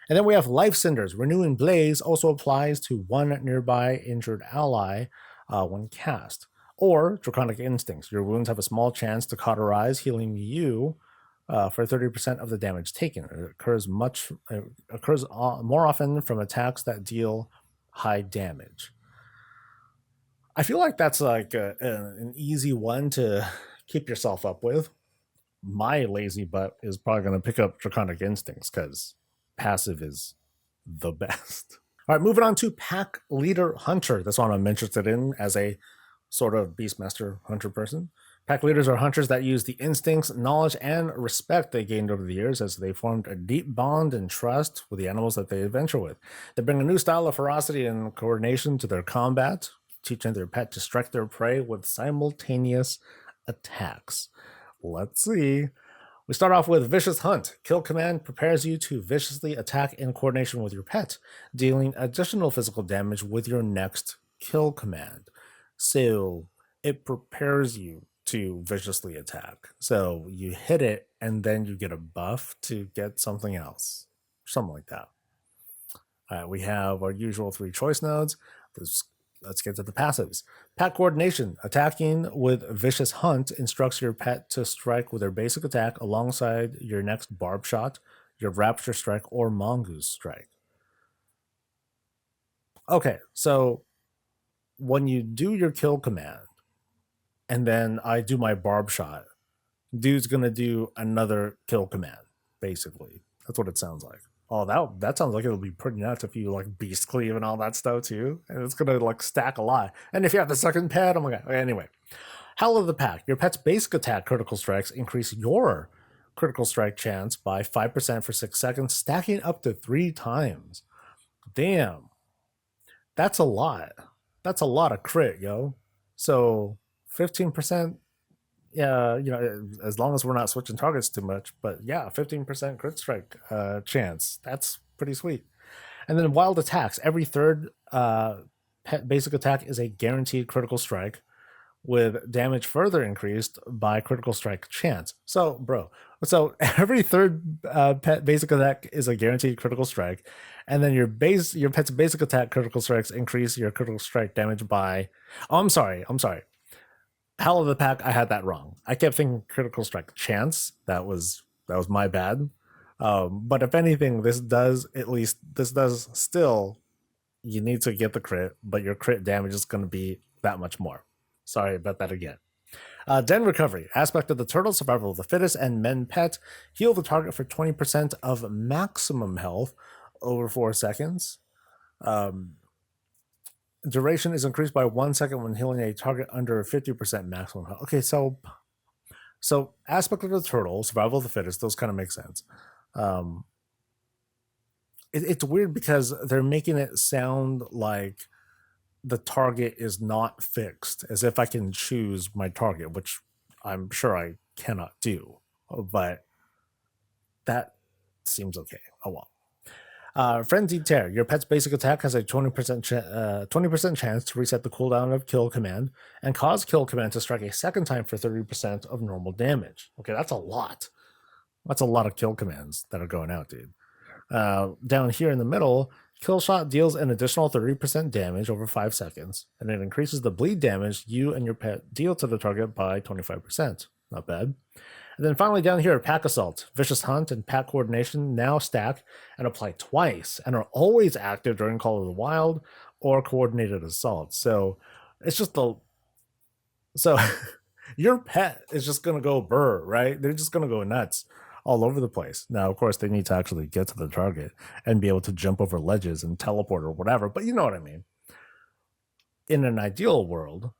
And then we have Life Cinders. Renewing Blaze also applies to one nearby injured ally when cast. Or Draconic Instincts. Your wounds have a small chance to cauterize, healing you for 30% of the damage taken. It occurs more often from attacks that deal high damage. I feel like that's like an easy one to keep yourself up with. My lazy butt is probably going to pick up Draconic Instincts because passive is the best. All right, moving on to Pack Leader Hunter. That's what I'm interested in as a sort of Beastmaster hunter person. Pack leaders are hunters that use the instincts, knowledge, and respect they gained over the years as they formed a deep bond and trust with the animals that they adventure with. They bring a new style of ferocity and coordination to their combat, teaching their pet to strike their prey with simultaneous attacks. Let's see. We start off with Vicious Hunt. Kill command prepares you to viciously attack in coordination with your pet, dealing additional physical damage with your next kill command. So it prepares you to viciously attack. So you hit it and then you get a buff to get something else. Something like that. All right, we have our usual 3 choice nodes. Let's get to the passives. Pack Coordination. Attacking with Vicious Hunt instructs your pet to strike with their basic attack alongside your next Barb Shot, your Rapture Strike, or Mongoose Strike. Okay, so when you do your kill command, and then I do my Barb Shot, dude's gonna do another kill command, basically. That's what it sounds like. Oh, that sounds like it'll be pretty nuts if you like Beast Cleave and all that stuff too. And it's gonna like stack a lot. And if you have the second pet, oh my god. Okay, anyway. Howl of the Pack. Your pet's basic attack critical strikes increase your critical strike chance by 5% for 6 seconds, stacking up to 3 times. Damn. That's a lot. That's a lot of crit, yo. So 15%, yeah, as long as we're not switching targets too much, but yeah, 15% crit strike chance. That's pretty sweet. And then Wild Attacks. Every third pet basic attack is a guaranteed critical strike, with damage further increased by critical strike chance. So every third pet basic attack is a guaranteed critical strike, and then your pet's basic attack critical strikes increase your critical strike damage by. Oh, I'm sorry. Howl of the Pack, I had that wrong. I kept thinking critical strike chance. That was my bad. But if anything, this does still. You need to get the crit, but your crit damage is going to be that much more. Sorry about that again. Den recovery. Aspect of the turtle, survival of the fittest, and men pet. Heal the target for 20% of maximum health over 4 seconds. Duration is increased by 1 second when healing a target under 50% maximum health. Okay, so aspect of the turtle, survival of the fittest, those kind of make sense. It's weird because they're making it sound like the target is not fixed, as if I can choose my target, which I'm sure I cannot do, but that seems okay. Oh well. Frenzied Tear. Your pet's basic attack has a 20% chance to reset the cooldown of Kill Command and cause Kill Command to strike a second time for 30% of normal damage. Okay, that's a lot. That's a lot of Kill Commands that are going out, dude. Down here in the middle, Kill Shot deals an additional 30% damage over 5 seconds, and it increases the bleed damage you and your pet deal to the target by 25%. Not bad. And then finally down here, Pack Assault. Vicious Hunt and Pack Coordination now stack and apply twice and are always active during Call of the Wild or Coordinated Assault. So it's just so your pet is just going to go burr, right? They're just going to go nuts all over the place. Now, of course, they need to actually get to the target and be able to jump over ledges and teleport or whatever, but you know what I mean. In an ideal world,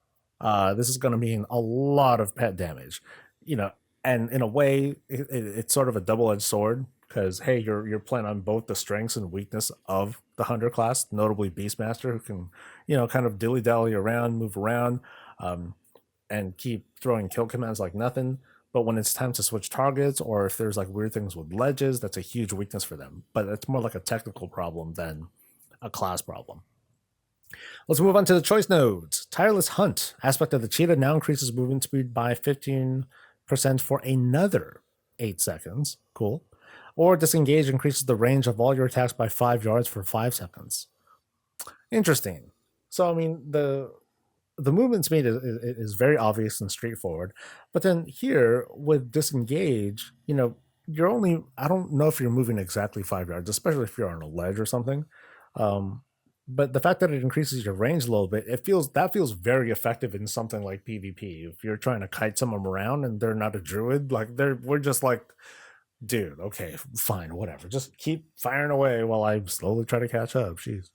this is going to mean a lot of pet damage, and in a way, it's sort of a double-edged sword because, hey, you're playing on both the strengths and weakness of the Hunter class, notably Beastmaster, who can, kind of dilly-dally around, move around, and keep throwing kill commands like nothing. But when it's time to switch targets, or if there's like weird things with ledges, that's a huge weakness for them. But it's more like a technical problem than a class problem. Let's move on to the choice nodes. Tireless Hunt. Aspect of the cheetah now increases movement speed by 15% for another 8 seconds. Cool. Or Disengage increases the range of all your attacks by 5 yards for 5 seconds. Interesting. So, I mean, the movement speed is very obvious and straightforward. But then here with Disengage, you're only, I don't know if you're moving exactly 5 yards, especially if you're on a ledge or something. But the fact that it increases your range a little bit, that feels very effective in something like PvP. If you're trying to kite someone around and they're not a druid, we're just like, dude, okay, fine, whatever. Just keep firing away while I slowly try to catch up. Jeez.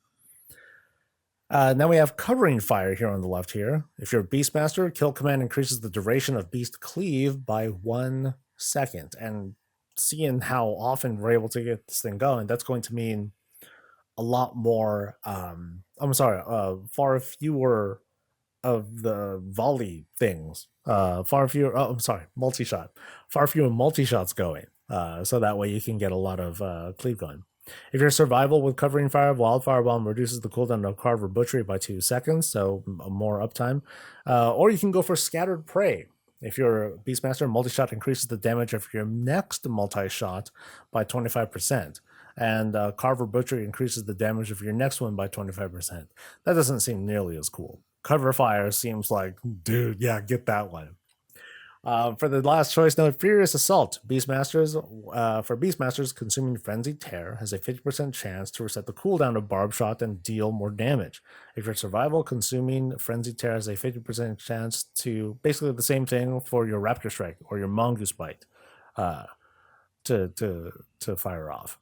Now we have Covering Fire here on the left here. If you're a Beastmaster, Kill Command increases the duration of Beast Cleave by 1 second. And seeing how often we're able to get this thing going, that's going to mean a lot more, far fewer of the volley things. Multi-shot. Far fewer multi-shots going. So that way you can get a lot of cleave going. If you're Survival with Covering Fire, Wildfire Bomb reduces the cooldown of Carver Butchery by 2 seconds, so more uptime. Or you can go for Scattered Prey. If you're a Beastmaster, Multi-Shot increases the damage of your next multi-shot by 25%. And Carver Butchery increases the damage of your next one by 25%. That doesn't seem nearly as cool. Cover Fire seems like, dude, yeah, get that one. For the last choice node, Furious Assault. For Beastmasters, consuming Frenzied Tear has a 50% chance to reset the cooldown of Barb Shot and deal more damage. If you're Survival, consuming Frenzied Tear has a 50% chance to basically the same thing for your Raptor Strike or your Mongoose Bite to fire off.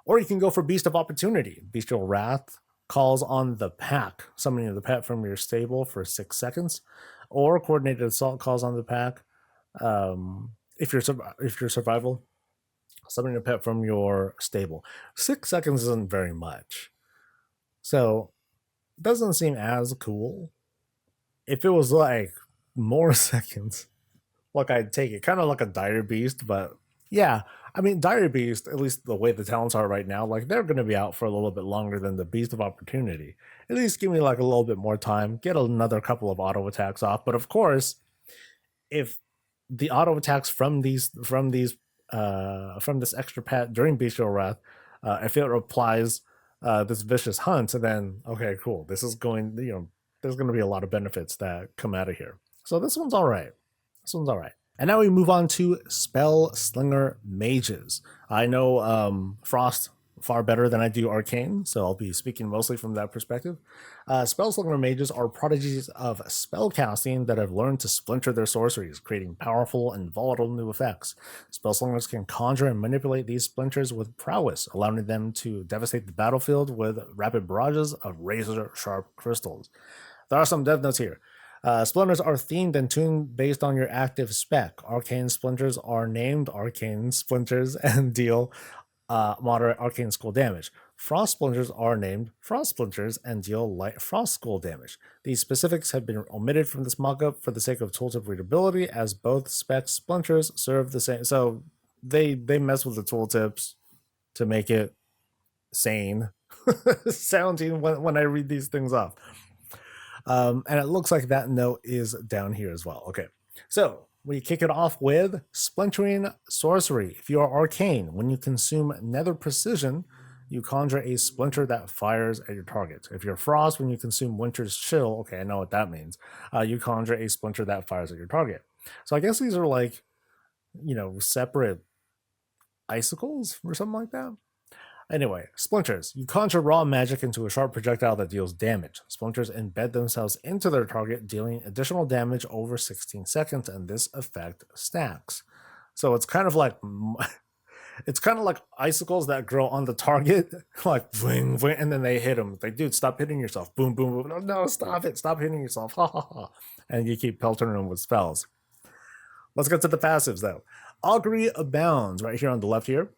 Or you can go for Beast of Opportunity. Bestial Wrath calls on the pack, summoning the pet from your stable for 6 seconds. Or Coordinated Assault calls on the pack. If you're Survival, summoning a pet from your stable. 6 seconds isn't very much. So, doesn't seem as cool. If it was like more seconds, I'd take it. Kind of like a Dire Beast, but yeah. I mean, Dire Beast, at least the way the talents are right now, they're going to be out for a little bit longer than the Beast of Opportunity. At least give me a little bit more time, get another couple of auto attacks off. But of course, if the auto attacks from this extra pet during Bestial Wrath, if it applies this Vicious Hunt, then okay, cool. This is going, there's going to be a lot of benefits that come out of here. So this one's all right. And now we move on to Spellslinger Mages. I know Frost far better than I do Arcane, so I'll be speaking mostly from that perspective. Spellslinger mages are prodigies of spellcasting that have learned to splinter their sorceries, creating powerful and volatile new effects. Spellslingers can conjure and manipulate these splinters with prowess, allowing them to devastate the battlefield with rapid barrages of razor-sharp crystals. There are some dev notes here. Splinters are themed and tuned based on your active spec. Arcane splinters are named arcane splinters and deal moderate arcane skull damage. Frost splinters are named frost splinters and deal light frost skull damage. These specifics have been omitted from this mockup for the sake of tooltip readability, as both spec splinters serve the same. So they mess with the tooltips to make it sane sounding when I read these things off. And it looks like that note is down here as well. Okay, so we kick it off with Splintering Sorcery. If you are arcane, when you consume Nether Precision, you conjure a splinter that fires at your target. If you're frost, when you consume Winter's Chill, okay, I know what that means, you conjure a splinter that fires at your target. So I guess these are like, you know, separate icicles or something like that. Anyway, splinters. You conjure raw magic into a sharp projectile that deals damage. Splinters embed themselves into their target, dealing additional damage over 16 seconds, and this effect stacks. So it's kind of like icicles that grow on the target, like bling, bling, and then they hit them. It's like, dude, stop hitting yourself. Boom, boom, boom. No, stop it. Stop hitting yourself. Ha ha ha. And you keep peltering them with spells. Let's get to the passives though. Augury Abounds, right here on the left here.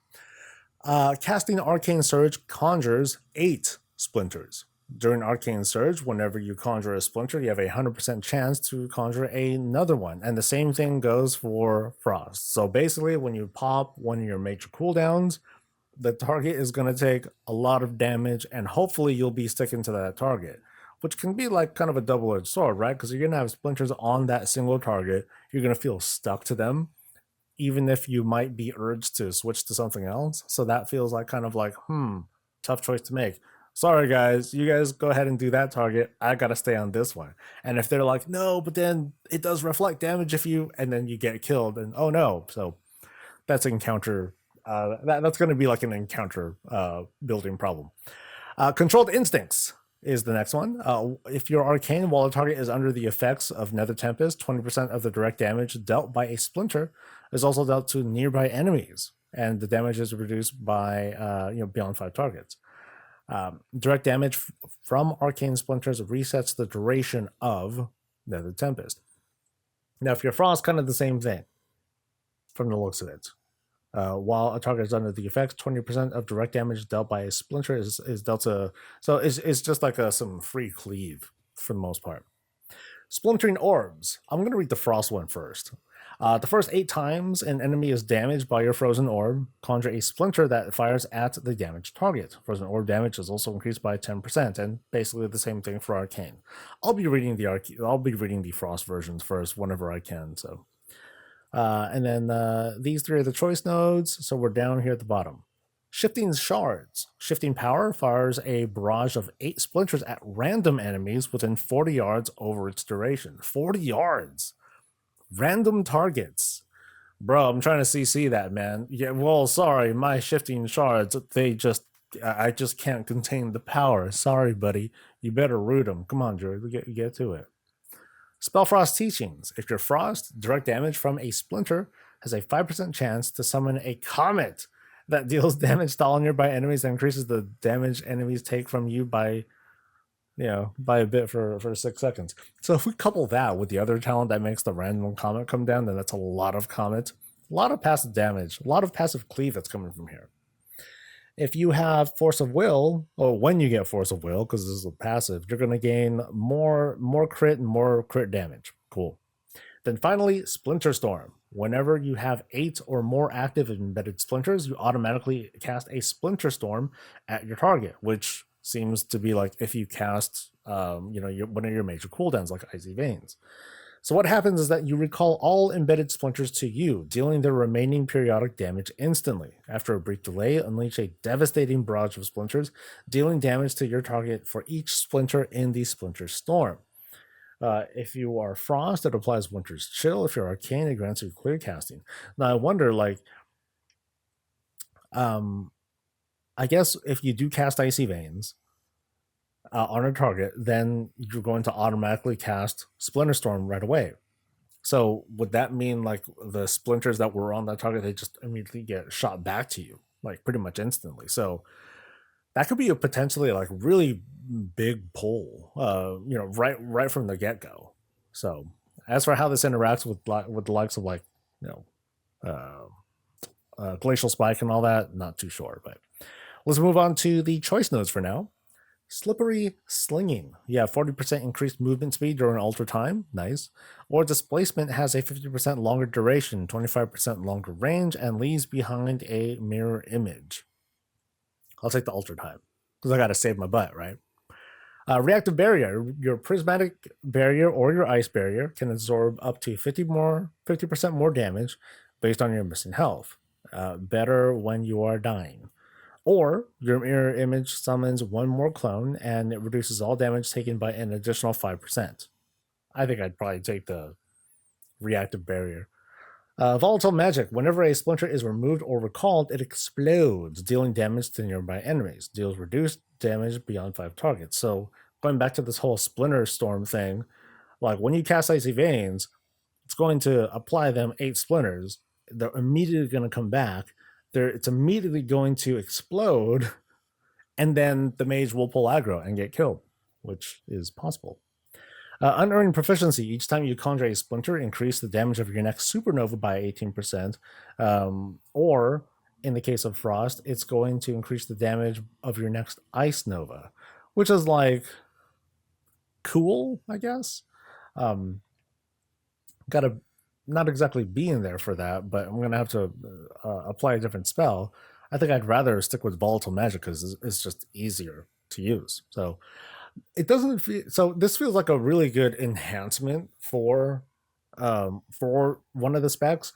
Casting Arcane Surge conjures 8 splinters. During Arcane Surge, whenever you conjure a splinter, you have a 100% chance to conjure another one. And the same thing goes for Frost. So basically, when you pop one of your major cooldowns, the target is going to take a lot of damage, and hopefully you'll be sticking to that target, which can be like kind of a double-edged sword, right? Because you're going to have splinters on that single target. You're going to feel stuck to them, even if you might be urged to switch to something else. So that feels like kind of like, tough choice to make. Sorry, guys, you guys go ahead and do that target. I got to stay on this one. And if they're like, no, but then it does reflect damage if you, and then you get killed, and oh no. So that's encounter. That's going to be like an encounter building problem. Controlled Instincts is the next one. If you're arcane while a target is under the effects of Nether Tempest, 20% of the direct damage dealt by a splinter is also dealt to nearby enemies, and the damage is reduced by beyond 5 targets. Direct damage from arcane splinters resets the duration of Nether Tempest. Now, if you're frost, kind of the same thing from the looks of it. While a target is under the effects, 20% of direct damage dealt by a splinter is dealt to. So it's just like some free cleave for the most part. Splintering Orbs. I'm going to read the frost one first. The first 8 times an enemy is damaged by your frozen orb, conjure a splinter that fires at the damaged target. Frozen orb damage is also increased by 10%, and basically the same thing for arcane. I'll be reading the frost versions first whenever I can. So. And then these 3 are the choice nodes, so we're down here at the bottom. Shifting Shards. Shifting Power fires a barrage of 8 splinters at random enemies within 40 yards over its duration. 40 yards! Random targets. Bro, I'm trying to CC that, man. Yeah, well, sorry, my Shifting Shards, I just can't contain the power. Sorry, buddy. You better root them. Come on, Druid, get to it. Spellfrost Teachings. If you're frost, direct damage from a splinter has a 5% chance to summon a comet that deals damage to all nearby enemies and increases the damage enemies take from you by a bit for 6 seconds. So if we couple that with the other talent that makes the random comet come down, then that's a lot of comet, a lot of passive damage, a lot of passive cleave that's coming from here. If you have Force of Will, or when you get Force of Will, because this is a passive, you're going to gain more crit and more crit damage. Cool. Then finally, Splinter Storm. Whenever you have 8 or more active embedded splinters, you automatically cast a Splinter Storm at your target, which seems to be like if you cast one of your major cooldowns like Icy Veins. So what happens is that you recall all embedded splinters to you, dealing their remaining periodic damage instantly. After a brief delay, unleash a devastating barrage of splinters, dealing damage to your target for each splinter in the Splinter Storm. If you are frost, it applies Winter's Chill. If you're arcane, it grants you clear casting. Now I wonder, like, I guess if you do cast Icy Veins on a target, then you're going to automatically cast Splinter Storm right away. So would that mean like the splinters that were on that target, they just immediately get shot back to you, like pretty much instantly? So that could be a potentially like really big pull, right from the get go. So as for how this interacts with the likes of like you know Glacial Spike and all that, not too sure. But let's move on to the choice nodes for now. Slippery Slinging. Yeah, 40% increased movement speed during Ultra Time. Nice. Or Displacement has a 50% longer duration, 25% longer range, and leaves behind a mirror image. I'll take the Ultra Time because I got to save my butt, right? Reactive Barrier. Your Prismatic Barrier or your Ice Barrier can absorb up to 50% more damage based on your missing health. Better when you are dying. Or your mirror image summons one more clone and it reduces all damage taken by an additional 5%. I think I'd probably take the reactive barrier. Volatile magic. Whenever a splinter is removed or recalled, it explodes, dealing damage to nearby enemies. Deals reduced damage beyond 5 targets. So going back to this whole splinter storm thing, like when you cast Icy Veins, it's going to apply them 8 splinters. They're immediately going to come back. It's immediately going to explode, and then the mage will pull aggro and get killed, which is possible. Unearned proficiency. Each time you conjure a splinter, increase the damage of your next supernova by 18%. Or, in the case of Frost, it's going to increase the damage of your next ice nova, which is like cool, I guess. Gotta not exactly be in there for that, but I'm gonna have to apply a different spell. I think I'd rather stick with volatile magic because it's just easier to use. So it doesn't feel so. This feels like a really good enhancement for one of the specs.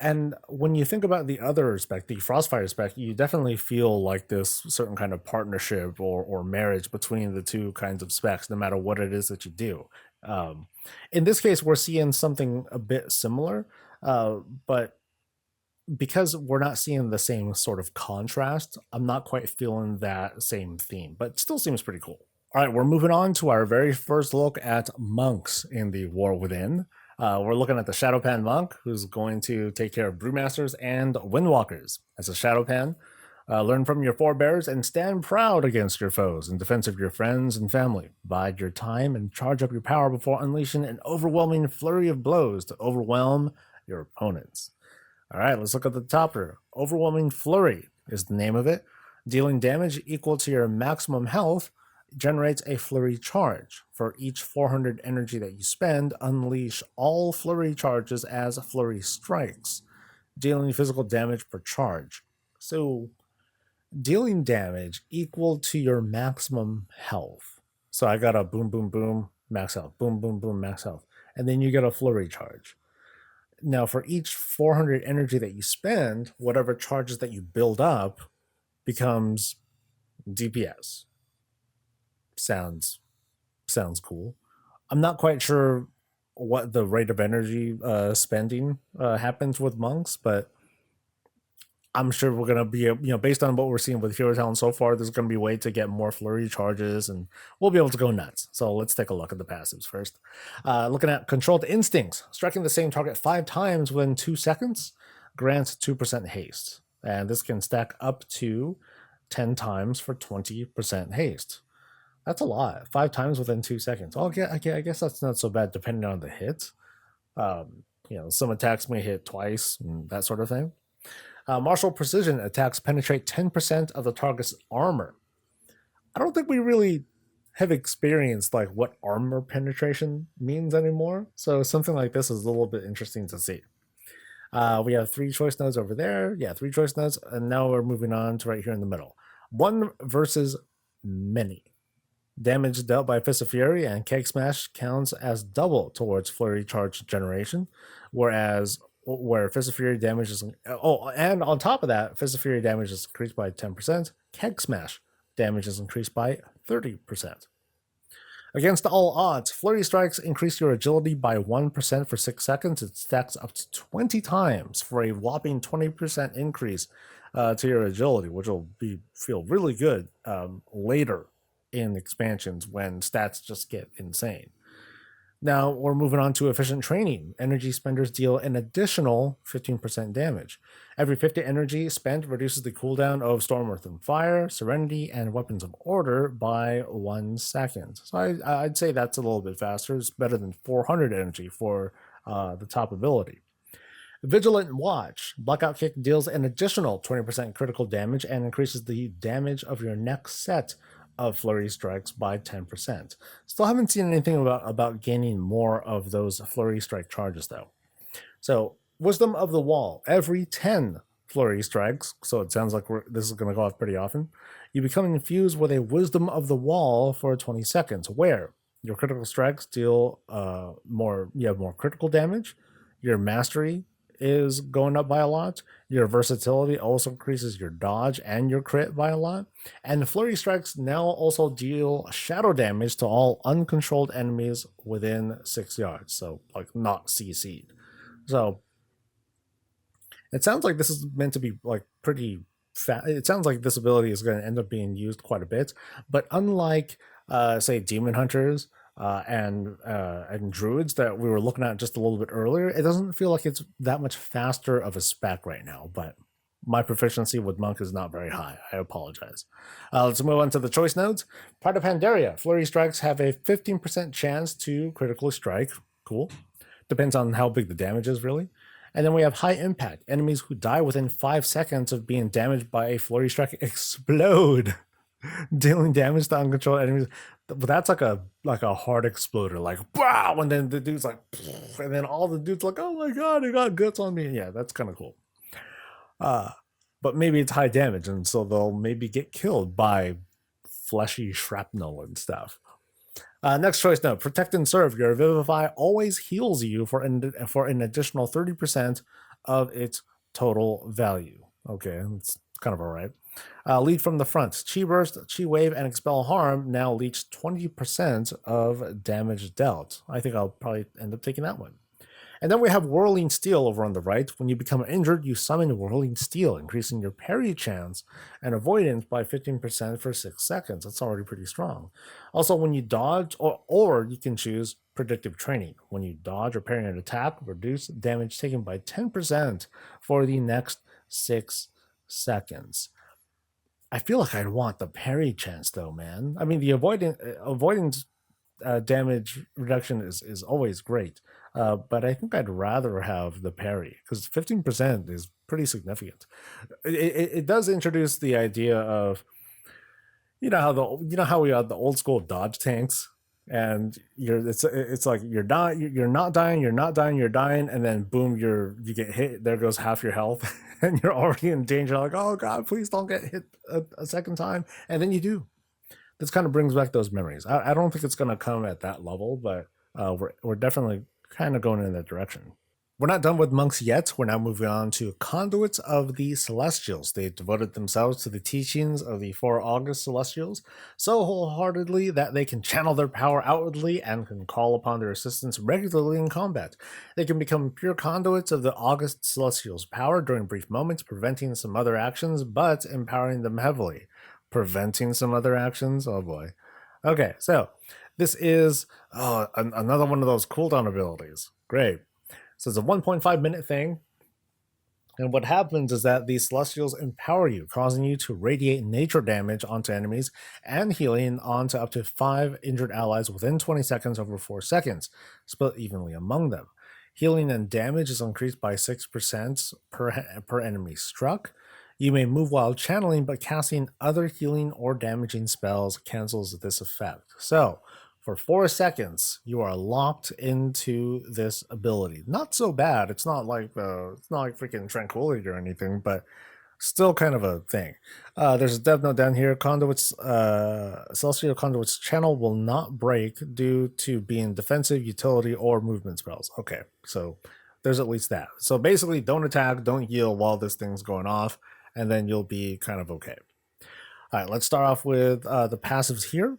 And when you think about the other spec, the Frostfire spec, you definitely feel like this certain kind of partnership or marriage between the two kinds of specs, no matter what it is that you do. In this case, we're seeing something a bit similar, but because we're not seeing the same sort of contrast, I'm not quite feeling that same theme, but it still seems pretty cool. All right, we're moving on to our very first look at monks in the War Within. We're looking at the Shado-pan monk, who's going to take care of brewmasters and windwalkers. As a Shado-pan, learn from your forebears and stand proud against your foes in defense of your friends and family. Bide your time and charge up your power before unleashing an overwhelming flurry of blows to overwhelm your opponents. All right, let's look at the topper. Overwhelming Flurry is the name of it. Dealing damage equal to your maximum health generates a flurry charge. For each 400 energy that you spend, unleash all flurry charges as flurry strikes, dealing physical damage per charge. So dealing damage equal to your maximum health. So I got a boom, boom, boom, max health, boom, boom, boom, max health. And then you get a flurry charge. Now, for each 400 energy that you spend, whatever charges that you build up becomes DPS. Sounds cool. I'm not quite sure what the rate of energy spending happens with monks, but I'm sure we're gonna be, based on what we're seeing with Hero Talent so far, there's gonna be a way to get more flurry charges, and we'll be able to go nuts. So let's take a look at the passives first. Looking at Controlled Instincts, striking the same target 5 times within 2 seconds grants 2% haste, and this can stack up to 10 times for 20% haste. That's a lot. 5 times within 2 seconds. Okay, I guess that's not so bad depending on the hit. Some attacks may hit twice and that sort of thing. Martial Precision attacks penetrate 10% of the target's armor. I don't think we really have experienced like what armor penetration means anymore. So something like this is a little bit interesting to see. We have 3 choice nodes over there. Yeah, 3 choice nodes. And now we're moving on to right here in the middle. 1 versus many. Damage dealt by Fist of Fury and Keg Smash counts as double towards Flurry Charge generation, where Fist of Fury damage is... Oh, and on top of that, Fist of Fury damage is increased by 10%. Keg Smash damage is increased by 30%. Against all odds, Flurry Strikes increase your agility by 1% for 6 seconds. It stacks up to 20 times for a whopping 20% increase to your agility, which will feel really good later in expansions when stats just get insane. Now we're moving on to efficient training. Energy spenders deal an additional 15% damage. Every 50 energy spent reduces the cooldown of Storm, Earth, and Fire, Serenity, and Weapons of Order by 1 second. So I'd say that's a little bit faster. It's better than 400 energy for the top ability. Vigilant Watch. Blackout Kick deals an additional 20% critical damage and increases the damage of your next set of flurry strikes by 10%. Still haven't seen anything about gaining more of those flurry strike charges though. So Wisdom of the Wall. Every 10 flurry strikes, so it sounds like this is going to go off pretty often, you become infused with a Wisdom of the Wall for 20 seconds, where your critical strikes deal you have more critical damage, your mastery is going up by a lot. Your versatility also increases your dodge and your crit by a lot. And the flurry strikes now also deal shadow damage to all uncontrolled enemies within 6 yards. So like not CC'd. So it sounds like this is meant to be like pretty fast. It sounds like this ability is going to end up being used quite a bit. But unlike say Demon Hunters, and Druids that we were looking at just a little bit earlier, it doesn't feel like it's that much faster of a spec right now, but my proficiency with Monk is not very high. I apologize. Let's move on to the choice nodes. Pride of Pandaria. Flurry strikes have a 15% chance to critically strike. Cool. Depends on how big the damage is, really. And then we have High Impact. Enemies who die within 5 seconds of being damaged by a flurry strike explode, dealing damage to uncontrolled enemies. But that's like a hard exploder, like wow, and then the dude's like, and then all the dudes like, oh my god, he got guts on me. Yeah, that's kind of cool. But maybe it's high damage, and so they'll maybe get killed by fleshy shrapnel and stuff. Next choice note: Protect and Serve. Your Vivify always heals you for an additional 30% of its total value. Okay, it's kind of alright. Lead from the front. Chi Burst, Chi Wave, and Expel Harm now leech 20% of damage dealt. I think I'll probably end up taking that one. And then we have Whirling Steel over on the right. When you become injured, you summon Whirling Steel, increasing your parry chance and avoidance by 15% for 6 seconds. That's already pretty strong. Also, when you dodge, or you can choose Predictive Training. When you dodge or parry an attack, reduce damage taken by 10% for the next 6 seconds. I feel like I'd want the parry chance though, man. I mean, the avoidance damage reduction is always great, but I think I'd rather have the parry because 15% is pretty significant. It does introduce the idea of you know how we had the old school dodge tanks, and it's like you're not dying, and then boom, you get hit. There goes half your health, and you're already in danger. Like, oh god, please don't get hit a second time, and then you do. This kind of brings back those memories. I don't think it's going to come at that level, but we're definitely kind of going in that direction. We're not done with monks yet. We're now moving on to conduits of the Celestials. They devoted themselves to the teachings of the 4 August Celestials so wholeheartedly that they can channel their power outwardly and can call upon their assistance regularly in combat. They can become pure conduits of the August Celestials' power during brief moments, preventing some other actions, but empowering them heavily. Preventing some other actions? Oh boy. Okay, so this is another one of those cooldown abilities. Great. So it's a 1.5 minute thing. And what happens is that these Celestials empower you, causing you to radiate nature damage onto enemies and healing onto up to 5 injured allies within 20 seconds over 4 seconds, split evenly among them. Healing and damage is increased by 6% per enemy struck. You may move while channeling, but casting other healing or damaging spells cancels this effect. So, for 4 seconds, you are locked into this ability. Not so bad. It's not like freaking Tranquility or anything, but still kind of a thing. There's a dev note down here. Conduits, Celestial Conduit's channel will not break due to being defensive, utility, or movement spells. Okay, so there's at least that. So basically, don't attack, don't heal while this thing's going off, and then you'll be kind of okay. All right, let's start off with the passives here.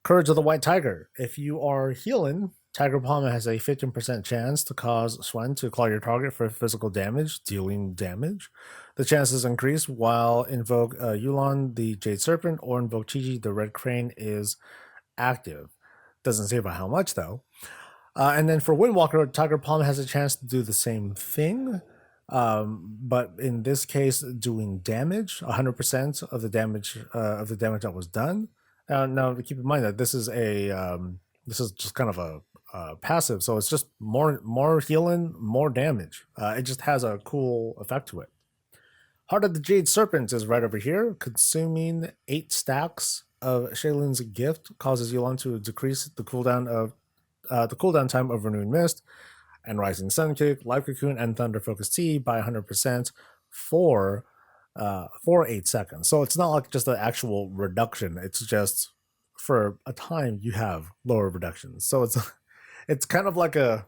Courage of the White Tiger. If you are healing Tiger Palm has a 15% chance to cause Swen to claw your target for physical damage, dealing damage. The chances increase while invoke Yulon, the Jade Serpent, or invoke Chi-Chi, the Red Crane, is active. Doesn't say by how much, though. And then for Windwalker, Tiger Palm has a chance to do the same thing, but in this case, doing damage, 100% of the damage that was done. Now, keep in mind that this is just kind of a passive, so it's just more healing, more damage. It just has a cool effect to it. Heart of the Jade Serpent is right over here. Consuming 8 stacks of Shaylin's gift causes Yulon to decrease the cooldown time of Renewing Mist and Rising Sun Kick, Life Cocoon, and Thunder Focus Tea by 100% for 8 seconds. So it's not like just an actual reduction. It's just for a time you have lower reductions. So it's kind of like a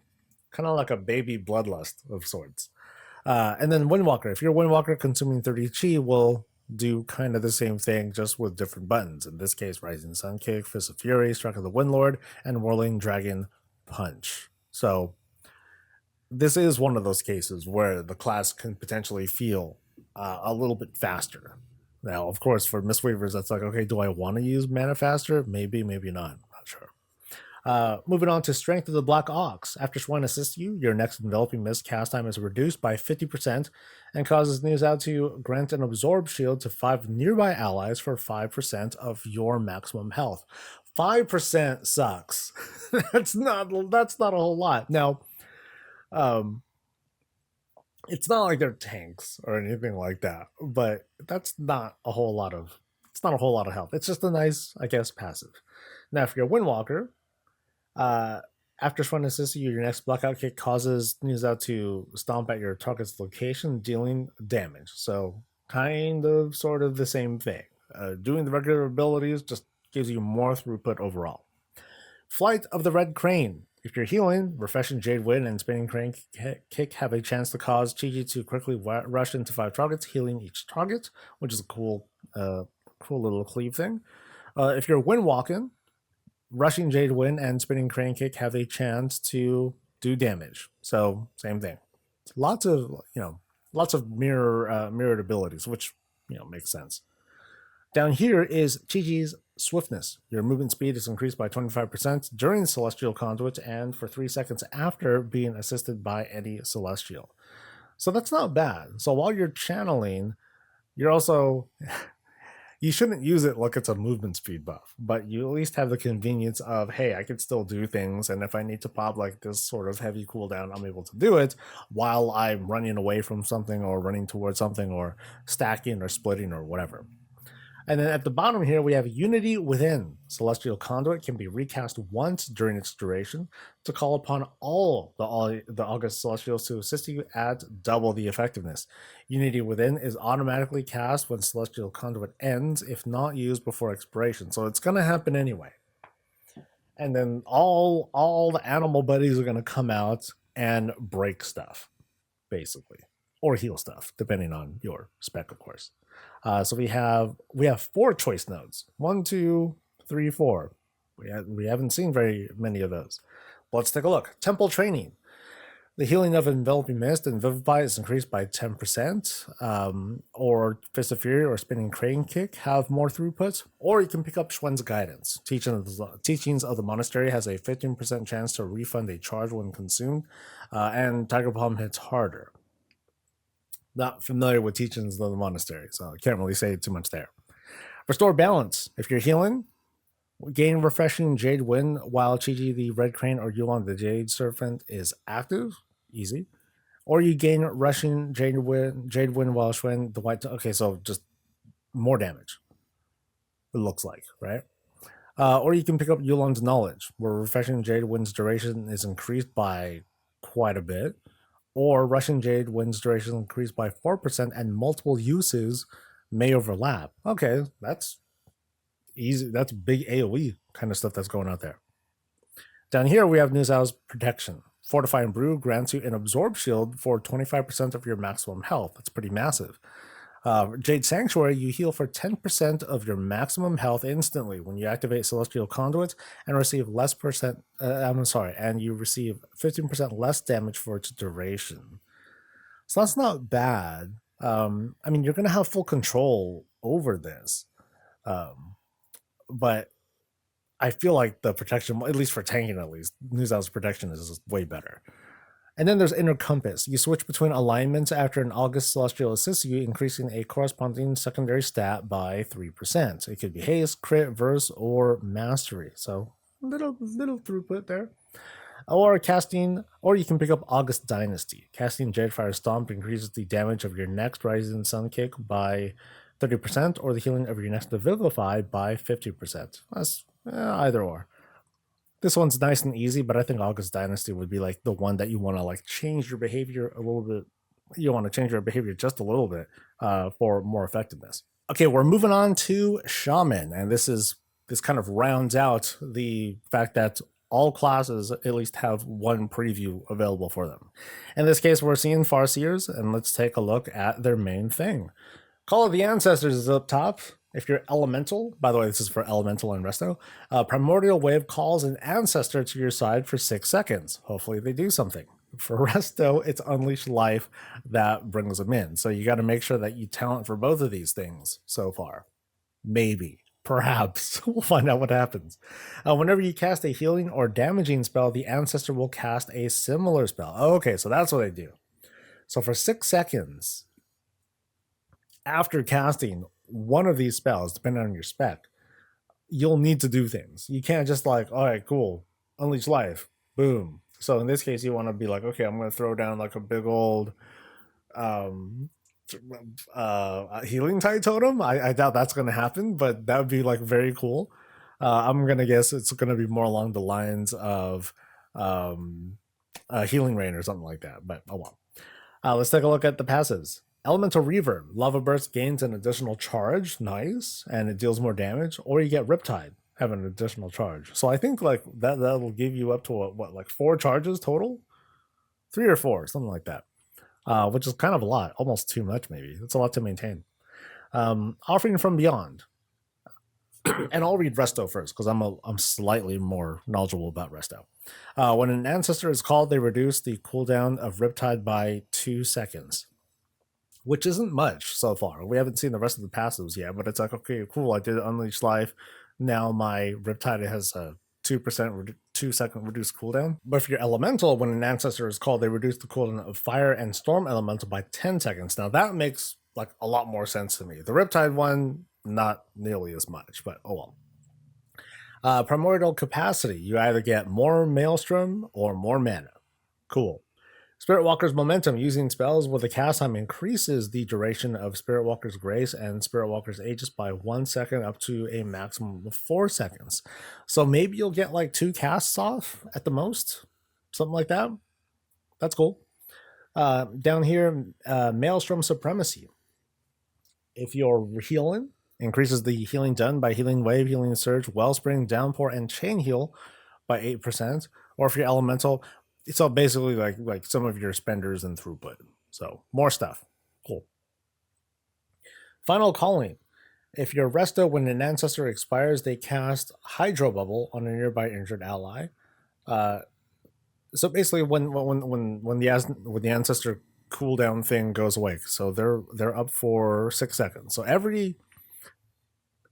baby bloodlust of sorts. And then Windwalker. If you're Windwalker, consuming 30 Chi will do kind of the same thing, just with different buttons. In this case, Rising Sun Kick, Fist of Fury, Strike of the Windlord, and Whirling Dragon Punch. So this is one of those cases where the class can potentially feel a little bit faster. Now, of course, for Mistweavers, that's like, okay, do I want to use mana faster? Maybe, maybe not. I'm not sure. Moving on to Strength of the Black Ox. After Swan assists you, your next Enveloping Mist cast time is reduced by 50% and causes Nuzao to grant an Absorb Shield to 5 nearby allies for 5% of your maximum health. 5% sucks. That's not a whole lot. Now, it's not like they're tanks or anything like that, but that's not a whole lot of health. It's just a nice, I guess, passive. Now, if you're a Windwalker, after Swan assists you, your next Blackout Kick causes Nuzao to stomp at your target's location, dealing damage. So kind of sort of the same thing. Doing the regular abilities just gives you more throughput overall. Flight of the Red Crane. If you're healing, Refreshing Jade Wind and Spinning Crane Kick have a chance to cause Chi-Chi to quickly rush into 5 targets, healing each target, which is a cool little cleave thing. If you're Windwalking, Rushing Jade Wind and Spinning Crane Kick have a chance to do damage. So same thing. Lots of mirrored abilities, which makes sense. Down here is Chi-Chi's Swiftness. Your movement speed is increased by 25% during Celestial Conduit and for 3 seconds after being assisted by any Celestial. So that's not bad. So while you're channeling, you're also... you shouldn't use it like it's a movement speed buff, but you at least have the convenience of, hey, I can still do things, and if I need to pop like this sort of heavy cooldown, I'm able to do it while I'm running away from something or running towards something or stacking or splitting or whatever. And then at the bottom here, we have Unity Within. Celestial Conduit can be recast once during its duration to call upon all the August Celestials to assist you at double the effectiveness. Unity Within is automatically cast when Celestial Conduit ends, if not used before expiration. So it's going to happen anyway. And then all the animal buddies are going to come out and break stuff, basically. Or heal stuff, depending on your spec, of course. So we have 4 choice nodes. 1, 2, 3, 4. We haven't seen very many of those. But let's take a look. Temple Training. The healing of Enveloping Mist and Vivify is increased by 10%. Or Fist of Fury or Spinning Crane Kick have more throughput. Or you can pick up Schwen's Guidance. Teachings of the Monastery has a 15% chance to refund a charge when consumed. And Tiger Palm hits harder. Not familiar with Teachings of the Monastery, so I can't really say too much there. Restore Balance. If you're healing, gain Refreshing Jade Wind while Chi-Chi the Red Crane or Yulon the Jade Serpent is active. Easy. Or you gain Rushing Jade Wind while Schwen the White... Okay, so just more damage. It looks like, right? Or you can pick up Yulon's Knowledge, where Refreshing Jade Wind's duration is increased by quite a bit. Or Rushing Jade Wind's duration increased by 4% and multiple uses may overlap. Okay, that's easy. That's big AoE kind of stuff that's going out there. Down here, we have Nuzao's Protection. Fortify and Brew grants you an Absorb Shield for 25% of your maximum health. That's pretty massive. Jade Sanctuary, you heal for 10% of your maximum health instantly when you activate Celestial Conduit and receive less percent. And you receive 15% less damage for its duration. So that's not bad. I mean, you're going to have full control over this, but I feel like the protection, at least for tanking, at least Nuzal's protection is way better. And then there's Inner Compass. You switch between alignments after an August Celestial assists you, increasing a corresponding secondary stat by 3%. It could be haste, crit, verse, or mastery. So little throughput there. Or you can pick up August Dynasty. Casting Jadefire Stomp increases the damage of your next Rising Sun kick by 30%, or the healing of your next Vivify by 50%. That's either or. This one's nice and easy, but I think August Dynasty would be like the one that you want to like change your behavior a little bit. You want to change your behavior just a little bit for more effectiveness. Okay, we're moving on to Shaman, and this kind of rounds out the fact that all classes at least have one preview available for them. In this case, we're seeing Farseers, and let's take a look at their main thing. Call of the Ancestors is up top. If you're Elemental, by the way, this is for Elemental and Resto, Primordial Wave calls an Ancestor to your side for 6 seconds. Hopefully they do something. For Resto, it's Unleash Life that brings them in. So you got to make sure that you talent for both of these things so far. Maybe. Perhaps. We'll find out what happens. Whenever you cast a healing or damaging spell, the Ancestor will cast a similar spell. Okay, so that's what they do. So for 6 seconds, after casting one of these spells, depending on your spec, you'll need to do things. You can't just like, all right, cool, Unleash Life, boom. So in this case, you want to be like, okay, I'm going to throw down like a big old healing tide totem. I doubt that's going to happen, but that would be like very cool. I'm going to guess it's going to be more along the lines of Healing Rain or something like that, but oh well. Let's take a look at the passives. Elemental Reaver, Lava Burst gains an additional charge, nice, and it deals more damage, or you get Riptide, have an additional charge. So I think like that'll give you up to what like 4 charges total? 3 or 4, something like that. Which is kind of a lot, almost too much maybe. It's a lot to maintain. Offering from Beyond. And I'll read Resto first, because I'm slightly more knowledgeable about Resto. When an Ancestor is called, they reduce the cooldown of Riptide by 2 seconds. Which isn't much so far. We haven't seen the rest of the passives yet, but it's like, okay, cool, I did Unleash Life. Now my Riptide has a 2% 2-second reduced cooldown. But if you're Elemental, when an Ancestor is called, they reduce the cooldown of Fire and Storm Elemental by 10 seconds. Now that makes like a lot more sense to me. The Riptide one, not nearly as much, but oh well. Primordial Capacity. You either get more Maelstrom or more mana. Cool. Spirit Walker's Momentum. Using spells with a cast time increases the duration of Spirit Walker's Grace and Spirit Walker's Aegis by 1 second up to a maximum of 4 seconds. So maybe you'll get like 2 casts off at the most. Something like that. That's cool. Down here, Maelstrom Supremacy. If you're healing, increases the healing done by Healing Wave, Healing Surge, Wellspring, Downpour, and Chain Heal by 8%. Or if you're Elemental, so basically like some of your spenders and throughput. So more stuff. Cool. Final Calling. If your Resto, when an Ancestor expires, they cast Hydro Bubble on a nearby injured ally. So basically when the Ancestor cooldown thing goes away, so they're up for 6 seconds. So every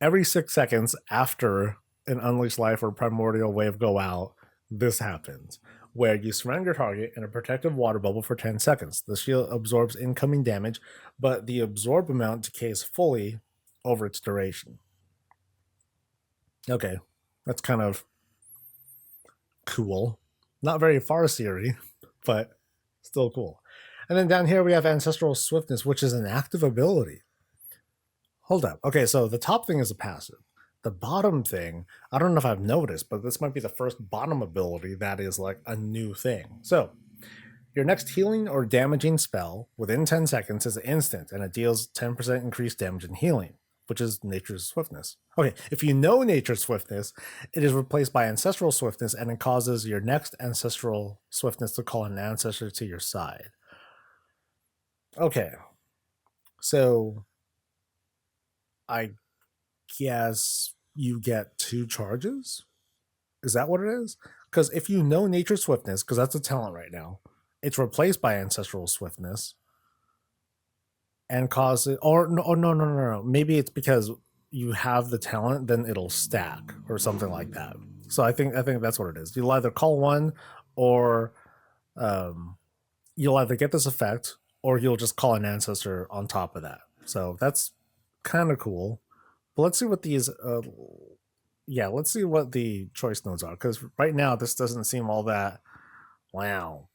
6 seconds after an Unleash Life or Primordial Wave go out, this happens, where you surround your target in a protective water bubble for 10 seconds. The shield absorbs incoming damage, but the absorbed amount decays fully over its duration. Okay, that's kind of cool. Not very Farseer-y, but still cool. And then down here we have Ancestral Swiftness, which is an active ability. Hold up. Okay, so the top thing is a passive. The bottom thing, I don't know if I've noticed, but this might be the first bottom ability that is like a new thing. So your next healing or damaging spell within 10 seconds is instant, and it deals 10% increased damage and healing, which is Nature's Swiftness. Okay, if you know Nature's Swiftness, it is replaced by Ancestral Swiftness, and it causes your next Ancestral Swiftness to call an Ancestor to your side. Okay, so I guess you get 2 charges. Is that what it is? Because if you know Nature Swiftness, because that's a talent right now, it's replaced by Ancestral Swiftness and cause it. Or no, no. Maybe it's because you have the talent, then it'll stack or something like that. So I think that's what it is. You'll either call one, or you'll either get this effect, or you'll just call an ancestor on top of that. So that's kind of cool. But let's see what these. Yeah, let's see what the choice nodes are, because right now this doesn't seem all that. Wow.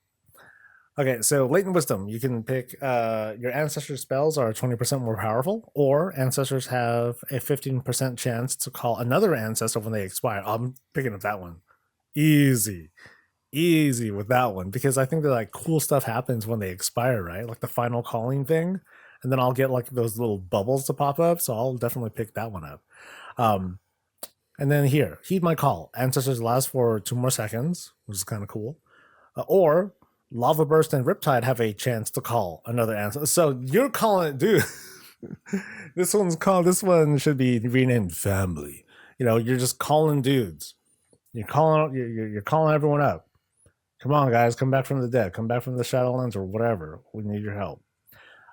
Okay, so latent wisdom. You can pick your ancestor spells are 20% more powerful, or ancestors have a 15% chance to call another ancestor when they expire. I'm picking up that one. Easy with that one, because I think that like cool stuff happens when they expire, right? Like the final calling thing, and then I'll get like those little bubbles to pop up. So I'll definitely pick that one up. And then here, heed my call. Ancestors last for 2 more seconds, which is kind of cool. Or Lava Burst and Riptide have a chance to call another ancestor. So you're calling, dude. This one should be renamed Family. You know, you're just calling dudes. You're calling everyone up. Come on, guys, come back from the dead. Come back from the Shadowlands or whatever. We need your help.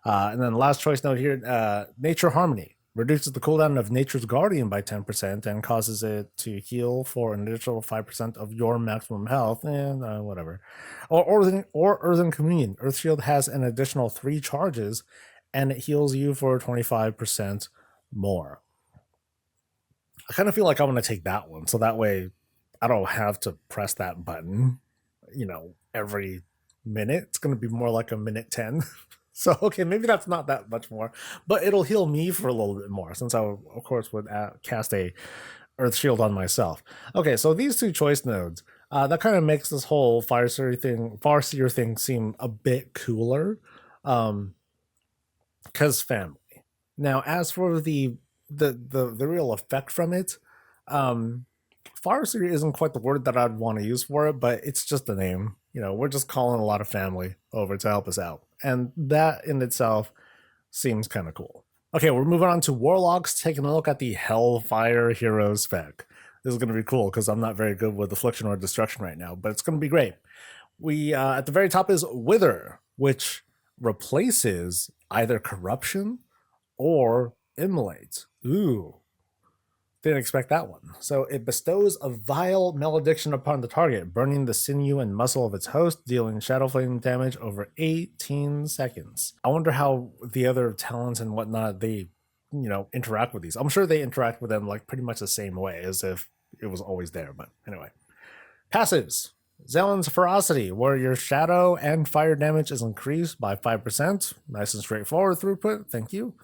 And then last choice note here, Nature Harmony. Reduces the cooldown of Nature's Guardian by 10% and causes it to heal for an additional 5% of your maximum health, and whatever. Or Earthen Communion. Earth Shield has an additional 3 charges, and it heals you for 25% more. I kind of feel like I want to take that one, so that way I don't have to press that button, every minute. It's going to be more like a minute 10. So, okay, maybe that's not that much more, but it'll heal me for a little bit more, since I, of course, would cast a Earth Shield on myself. Okay, so these 2 choice nodes, that kind of makes this whole Farseer thing seem a bit cooler, because family. Now, as for the real effect from it, Farseer isn't quite the word that I'd want to use for it, but it's just a name. We're just calling a lot of family over to help us out. And that in itself seems kind of cool. Okay, we're moving on to Warlocks, taking a look at the Hellfire Hero spec. This is going to be cool because I'm not very good with Affliction or Destruction right now, but it's going to be great. We at the very top is Wither, which replaces either Corruption or Immolate. Ooh. Didn't expect that one. So it bestows a vile malediction upon the target, burning the sinew and muscle of its host, dealing shadow flame damage over 18 seconds. I wonder how the other talents and whatnot, they, interact with these. I'm sure they interact with them like pretty much the same way as if it was always there. But anyway. Passives. Zelen's Ferocity, where your shadow and fire damage is increased by 5%. Nice and straightforward throughput. Thank you.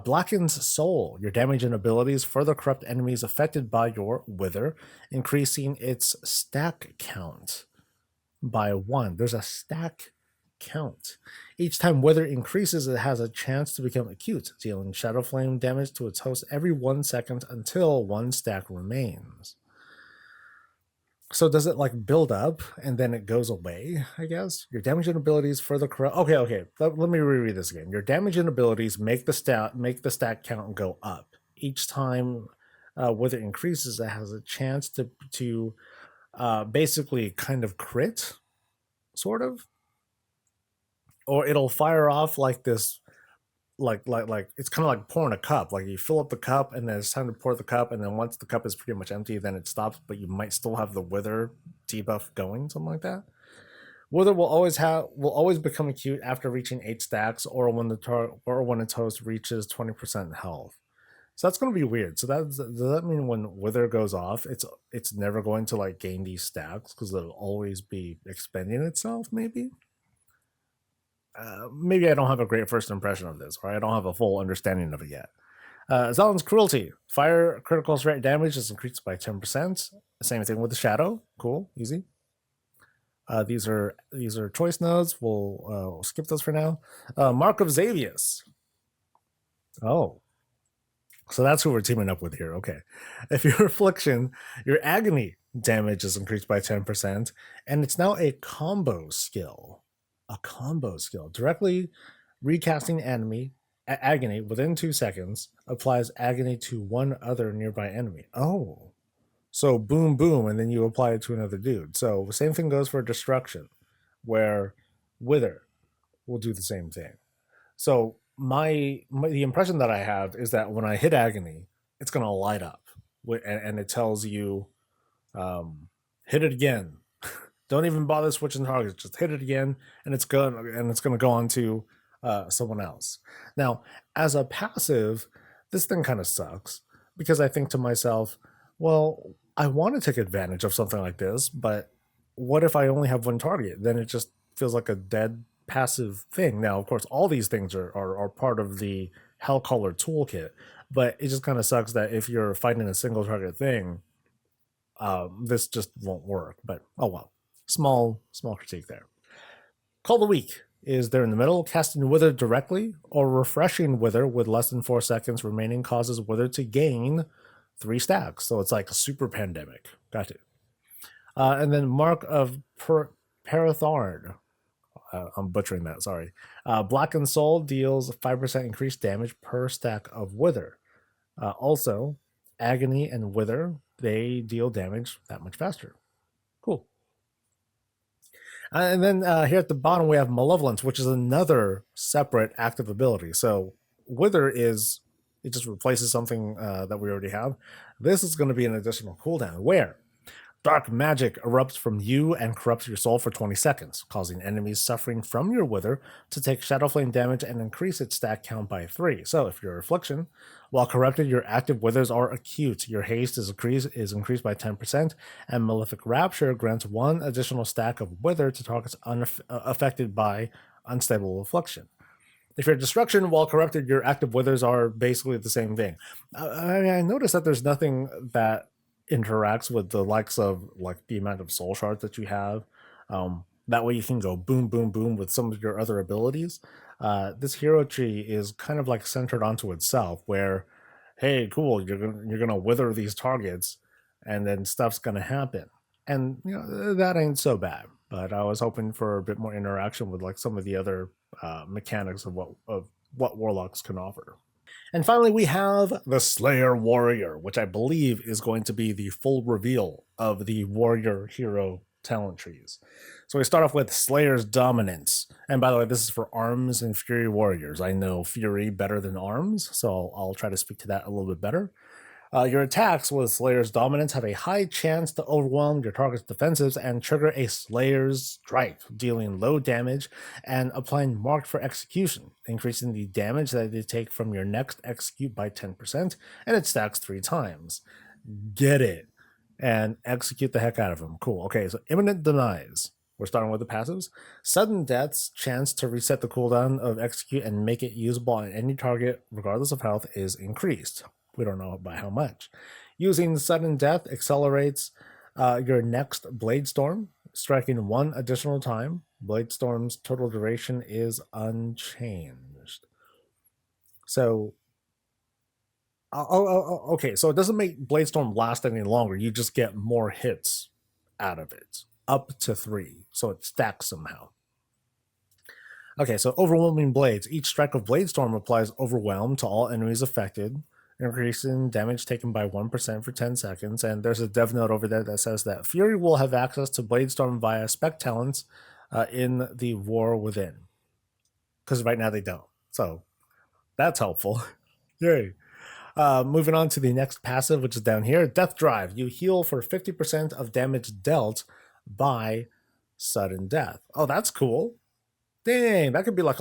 Blacken's Soul. Your damage and abilities further corrupt enemies affected by your Wither, increasing its stack count by 1. There's a stack count. Each time Wither increases, it has a chance to become acute, dealing shadow flame damage to its host every 1 second until 1 stack remains. So does it like build up and then it goes away, I guess? Your damage and abilities further corrupt. Okay. Let me reread this again. Your damage and abilities make the stack count go up. Each time Wither increases, it has a chance to basically kind of crit, sort of. Or it'll fire off like this, like it's kind of like pouring a cup. Like you fill up the cup and then it's time to pour the cup, and then once the cup is pretty much empty, then it stops, but you might still have the Wither debuff going, something like that. Wither will always become acute after reaching 8 stacks, or when its host reaches 20% health. So that's going to be weird. So does that mean when Wither goes off, it's never going to like gain these stacks because it'll always be expending itself? Maybe I don't have a great first impression of this, or I don't have a full understanding of it yet. Zelen's Cruelty. Fire critical threat damage is increased by 10%. Same thing with the Shadow. Cool, easy. These are choice nodes. We'll skip those for now. Mark of Xavius. Oh. So that's who we're teaming up with here. Okay. If your Affliction, your Agony damage is increased by 10%, and it's now a combo skill. Directly recasting enemy agony within 2 seconds, applies agony to one other nearby enemy. Oh. So boom, boom, and then you apply it to another dude. So same thing goes for destruction, where Wither will do the same thing. So the impression that I have is that when I hit agony, it's gonna light up, and it tells you, hit it again. Don't even bother switching targets. Just hit it again, and it's gonna go on to someone else. Now, as a passive, this thing kind of sucks because I think to myself, well, I want to take advantage of something like this, but what if I only have one target? Then it just feels like a dead passive thing. Now, of course, all these things are part of the Hellcaller toolkit, but it just kind of sucks that if you're fighting a single target thing, this just won't work. But oh well, small critique there. Call of the week is there in the middle. Casting Wither directly or refreshing Wither with less than 4 seconds remaining causes Wither to gain 3 stacks. So it's like a super pandemic. Got it. And then Mark of Parathorn. I'm butchering that, sorry. Blackened Soul deals 5% increased damage per stack of Wither. Also, Agony and Wither, they deal damage that much faster. Cool. And then here at the bottom, we have Malevolence, which is another separate active ability. So Wither it just replaces something that we already have. This is going to be an additional cooldown where dark magic erupts from you and corrupts your soul for 20 seconds, causing enemies suffering from your Wither to take Shadow Flame damage and increase its stack count by 3. So if you're Affliction, while corrupted, your active Withers are acute. Your haste is increased by 10%, and Malefic Rapture grants 1 additional stack of Wither to targets affected by unstable Affliction. If you're Destruction, while corrupted, your active Withers are basically the same thing. I noticed that there's nothing that interacts with the likes of like the amount of soul shards that you have. That way you can go boom, boom, boom with some of your other abilities. This hero tree is kind of like centered onto itself where, hey, cool, you're gonna wither these targets and then stuff's gonna happen. And that ain't so bad. But I was hoping for a bit more interaction with like some of the other mechanics of what Warlocks can offer. And finally, we have the Slayer Warrior, which I believe is going to be the full reveal of the Warrior Hero talent trees. So we start off with Slayer's Dominance. And by the way, this is for Arms and Fury Warriors. I know Fury better than Arms, so I'll try to speak to that a little bit better. Your attacks with Slayer's Dominance have a high chance to overwhelm your target's defensives and trigger a Slayer's Strike, dealing low damage and applying Marked for Execution, increasing the damage that they take from your next execute by 10%, and it stacks 3 times. Get it. And execute the heck out of them. Cool. Okay, so Imminent Demise. We're starting with the passives. Sudden Death's chance to reset the cooldown of Execute and make it usable on any target, regardless of health, is increased. We don't know by how much. Using Sudden Death accelerates your next Blade Storm, striking 1 additional time. Blade Storm's total duration is unchanged. So, okay. So it doesn't make Blade Storm last any longer. You just get more hits out of it, up to 3. So it stacks somehow. Okay, so Overwhelming Blades. Each strike of Blade Storm applies Overwhelm to all enemies affected, increasing damage taken by 1% for 10 seconds. And there's a dev note over there that says that Fury will have access to Bladestorm via spec talents in the War Within. Because right now they don't. So that's helpful. Yay. Moving on to the next passive, which is down here. Death Drive. You heal for 50% of damage dealt by Sudden Death. Oh, that's cool. Dang, that could be like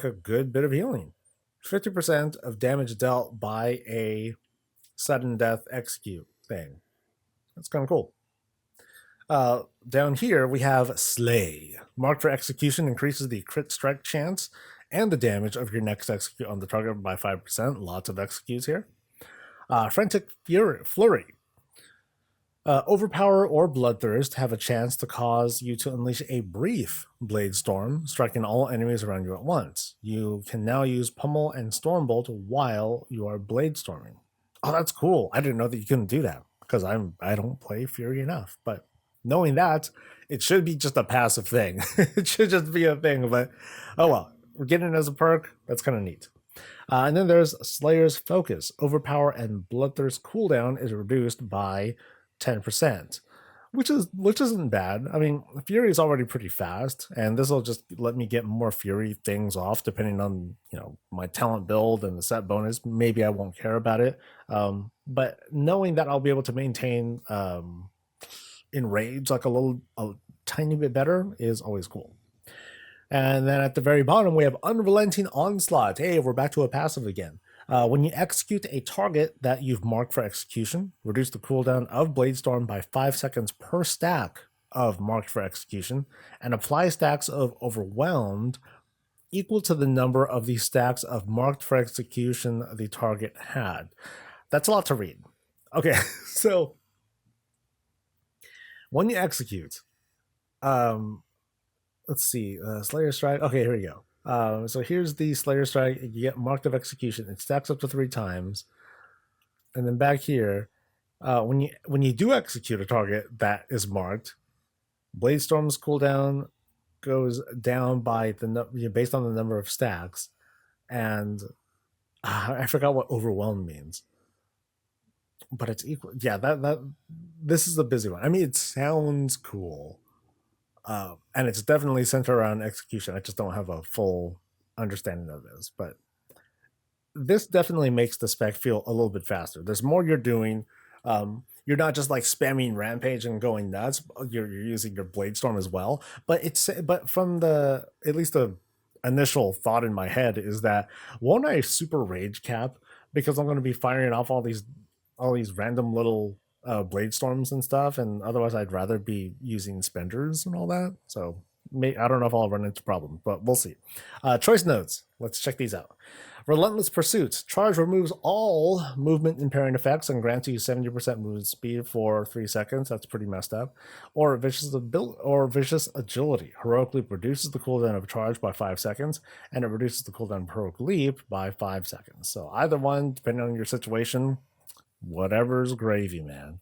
a good bit of healing. 50% of damage dealt by a Sudden Death execute thing. That's kind of cool. Down here, we have Slay. Marked for Execution increases the crit strike chance and the damage of your next execute on the target by 5%. Lots of executes here. Frantic Flurry. Overpower or Bloodthirst have a chance to cause you to unleash a brief Blade Storm, striking all enemies around you at once. You can now use Pummel and Stormbolt while you are Blade Storming. Oh, that's cool. I didn't know that you couldn't do that because I don't play Fury enough. But knowing that, it should be just a passive thing. It should just be a thing. But oh well, we're getting it as a perk. That's kind of neat. And then there's Slayer's Focus. Overpower and Bloodthirst cooldown is reduced by 10%, which isn't bad. I mean, Fury is already pretty fast, and this will just let me get more Fury things off depending on my talent build and the set bonus. Maybe I won't care about it, but knowing that I'll be able to maintain Enrage like a tiny bit better is always cool. And then at the very bottom, we have Unrelenting Onslaught. Hey, we're back to a passive again. When you execute a target that you've marked for execution, reduce the cooldown of Bladestorm by 5 seconds per stack of marked for execution, and apply stacks of Overwhelmed equal to the number of the stacks of marked for execution the target had. That's a lot to read. Okay, so when you execute, let's see, Slayer Strike. Okay, here we go. So here's the Slayer Strike. You get marked of execution. It stacks up to 3 times. And then back here, when you do execute a target that is marked, Bladestorm's cooldown goes down by based on the number of stacks. And I forgot what overwhelmed means. But it's equal. Yeah, this is the busy one. I mean, it sounds cool. And it's definitely centered around execution. I just don't have a full understanding of this, but this definitely makes the spec feel a little bit faster. There's more you're doing. You're not just like spamming Rampage and going nuts. You're using your Bladestorm as well. But from at least the initial thought in my head is that won't I super rage cap because I'm going to be firing off all these random little Bladestorms and stuff, and otherwise I'd rather be using Spenders and all that. So I don't know if I'll run into problems, but we'll see. Choice notes. Let's check these out. Relentless Pursuit. Charge removes all movement impairing effects and grants you 70% movement speed for 3 seconds. That's pretty messed up. Or Vicious Agility. Heroic Leap reduces the cooldown of charge by 5 seconds, and it reduces the cooldown of Heroic Leap by 5 seconds. So either one, depending on your situation, whatever's gravy, man.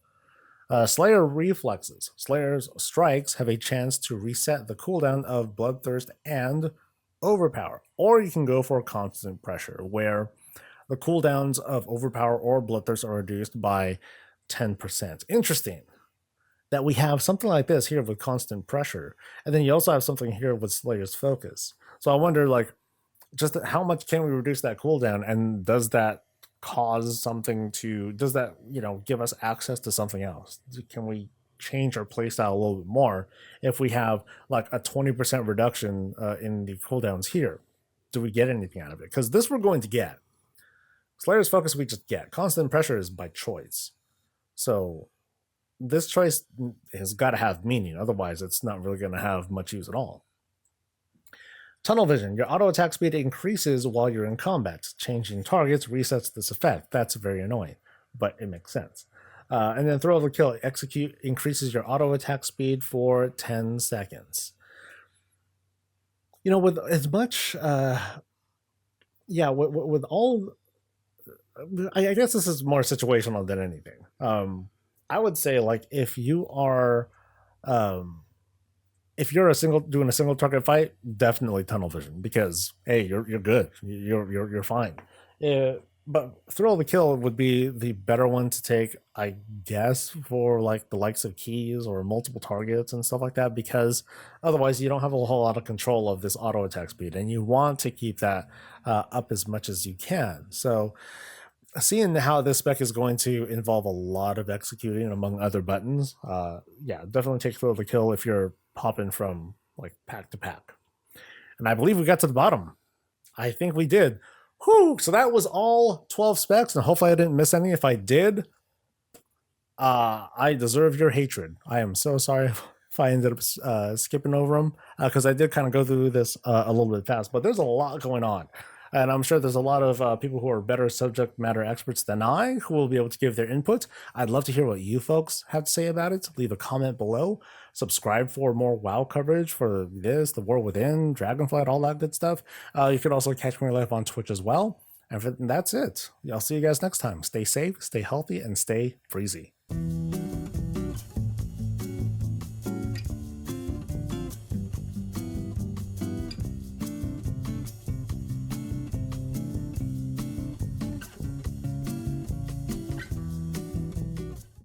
Slayer Reflexes. Slayer's strikes have a chance to reset the cooldown of Bloodthirst and Overpower. Or you can go for Constant Pressure, where the cooldowns of Overpower or Bloodthirst are reduced by 10%. Interesting that we have something like this here with Constant Pressure. And then you also have something here with Slayer's Focus. So I wonder, like, just how much can we reduce that cooldown, and does that cause something to, does that give us access to something else? Can we change our playstyle a little bit more if we have like a 20% reduction in the cooldowns here? Do we get anything out of it? Because this we're going to get. Slayer's Focus we just get. Constant Pressure is by choice, so this choice has got to have meaning, otherwise it's not really going to have much use at all. Tunnel Vision. Your auto attack speed increases while you're in combat. Changing targets resets this effect. That's very annoying, but it makes sense. And then Thrill of the Kill. Execute increases your auto attack speed for 10 seconds. With as much, with all, I guess this is more situational than anything. I would say, like, if you are, doing a single target fight, definitely Tunnel Vision, because hey, you're good, you're fine. But Thrill of the Kill would be the better one to take, I guess, for like the likes of keys or multiple targets and stuff like that, because otherwise you don't have a whole lot of control of this auto attack speed, and you want to keep that up as much as you can. So seeing how this spec is going to involve a lot of executing among other buttons, definitely take Thrill of the Kill if you're popping from like pack to pack. And I believe we got to the bottom. I think we did. Whew, so that was all 12 specs, and hopefully I didn't miss any. If I did, I deserve your hatred. I am so sorry if I ended up skipping over them, because I did kind of go through this a little bit fast, but there's a lot going on. And I'm sure there's a lot of people who are better subject matter experts than I who will be able to give their input. I'd love to hear what you folks have to say about it. Leave a comment below. Subscribe for more WoW coverage for this, the War Within, Dragonflight, all that good stuff. You can also catch me live on Twitch as well. And that's it. I'll see you guys next time. Stay safe, stay healthy, and stay breezy.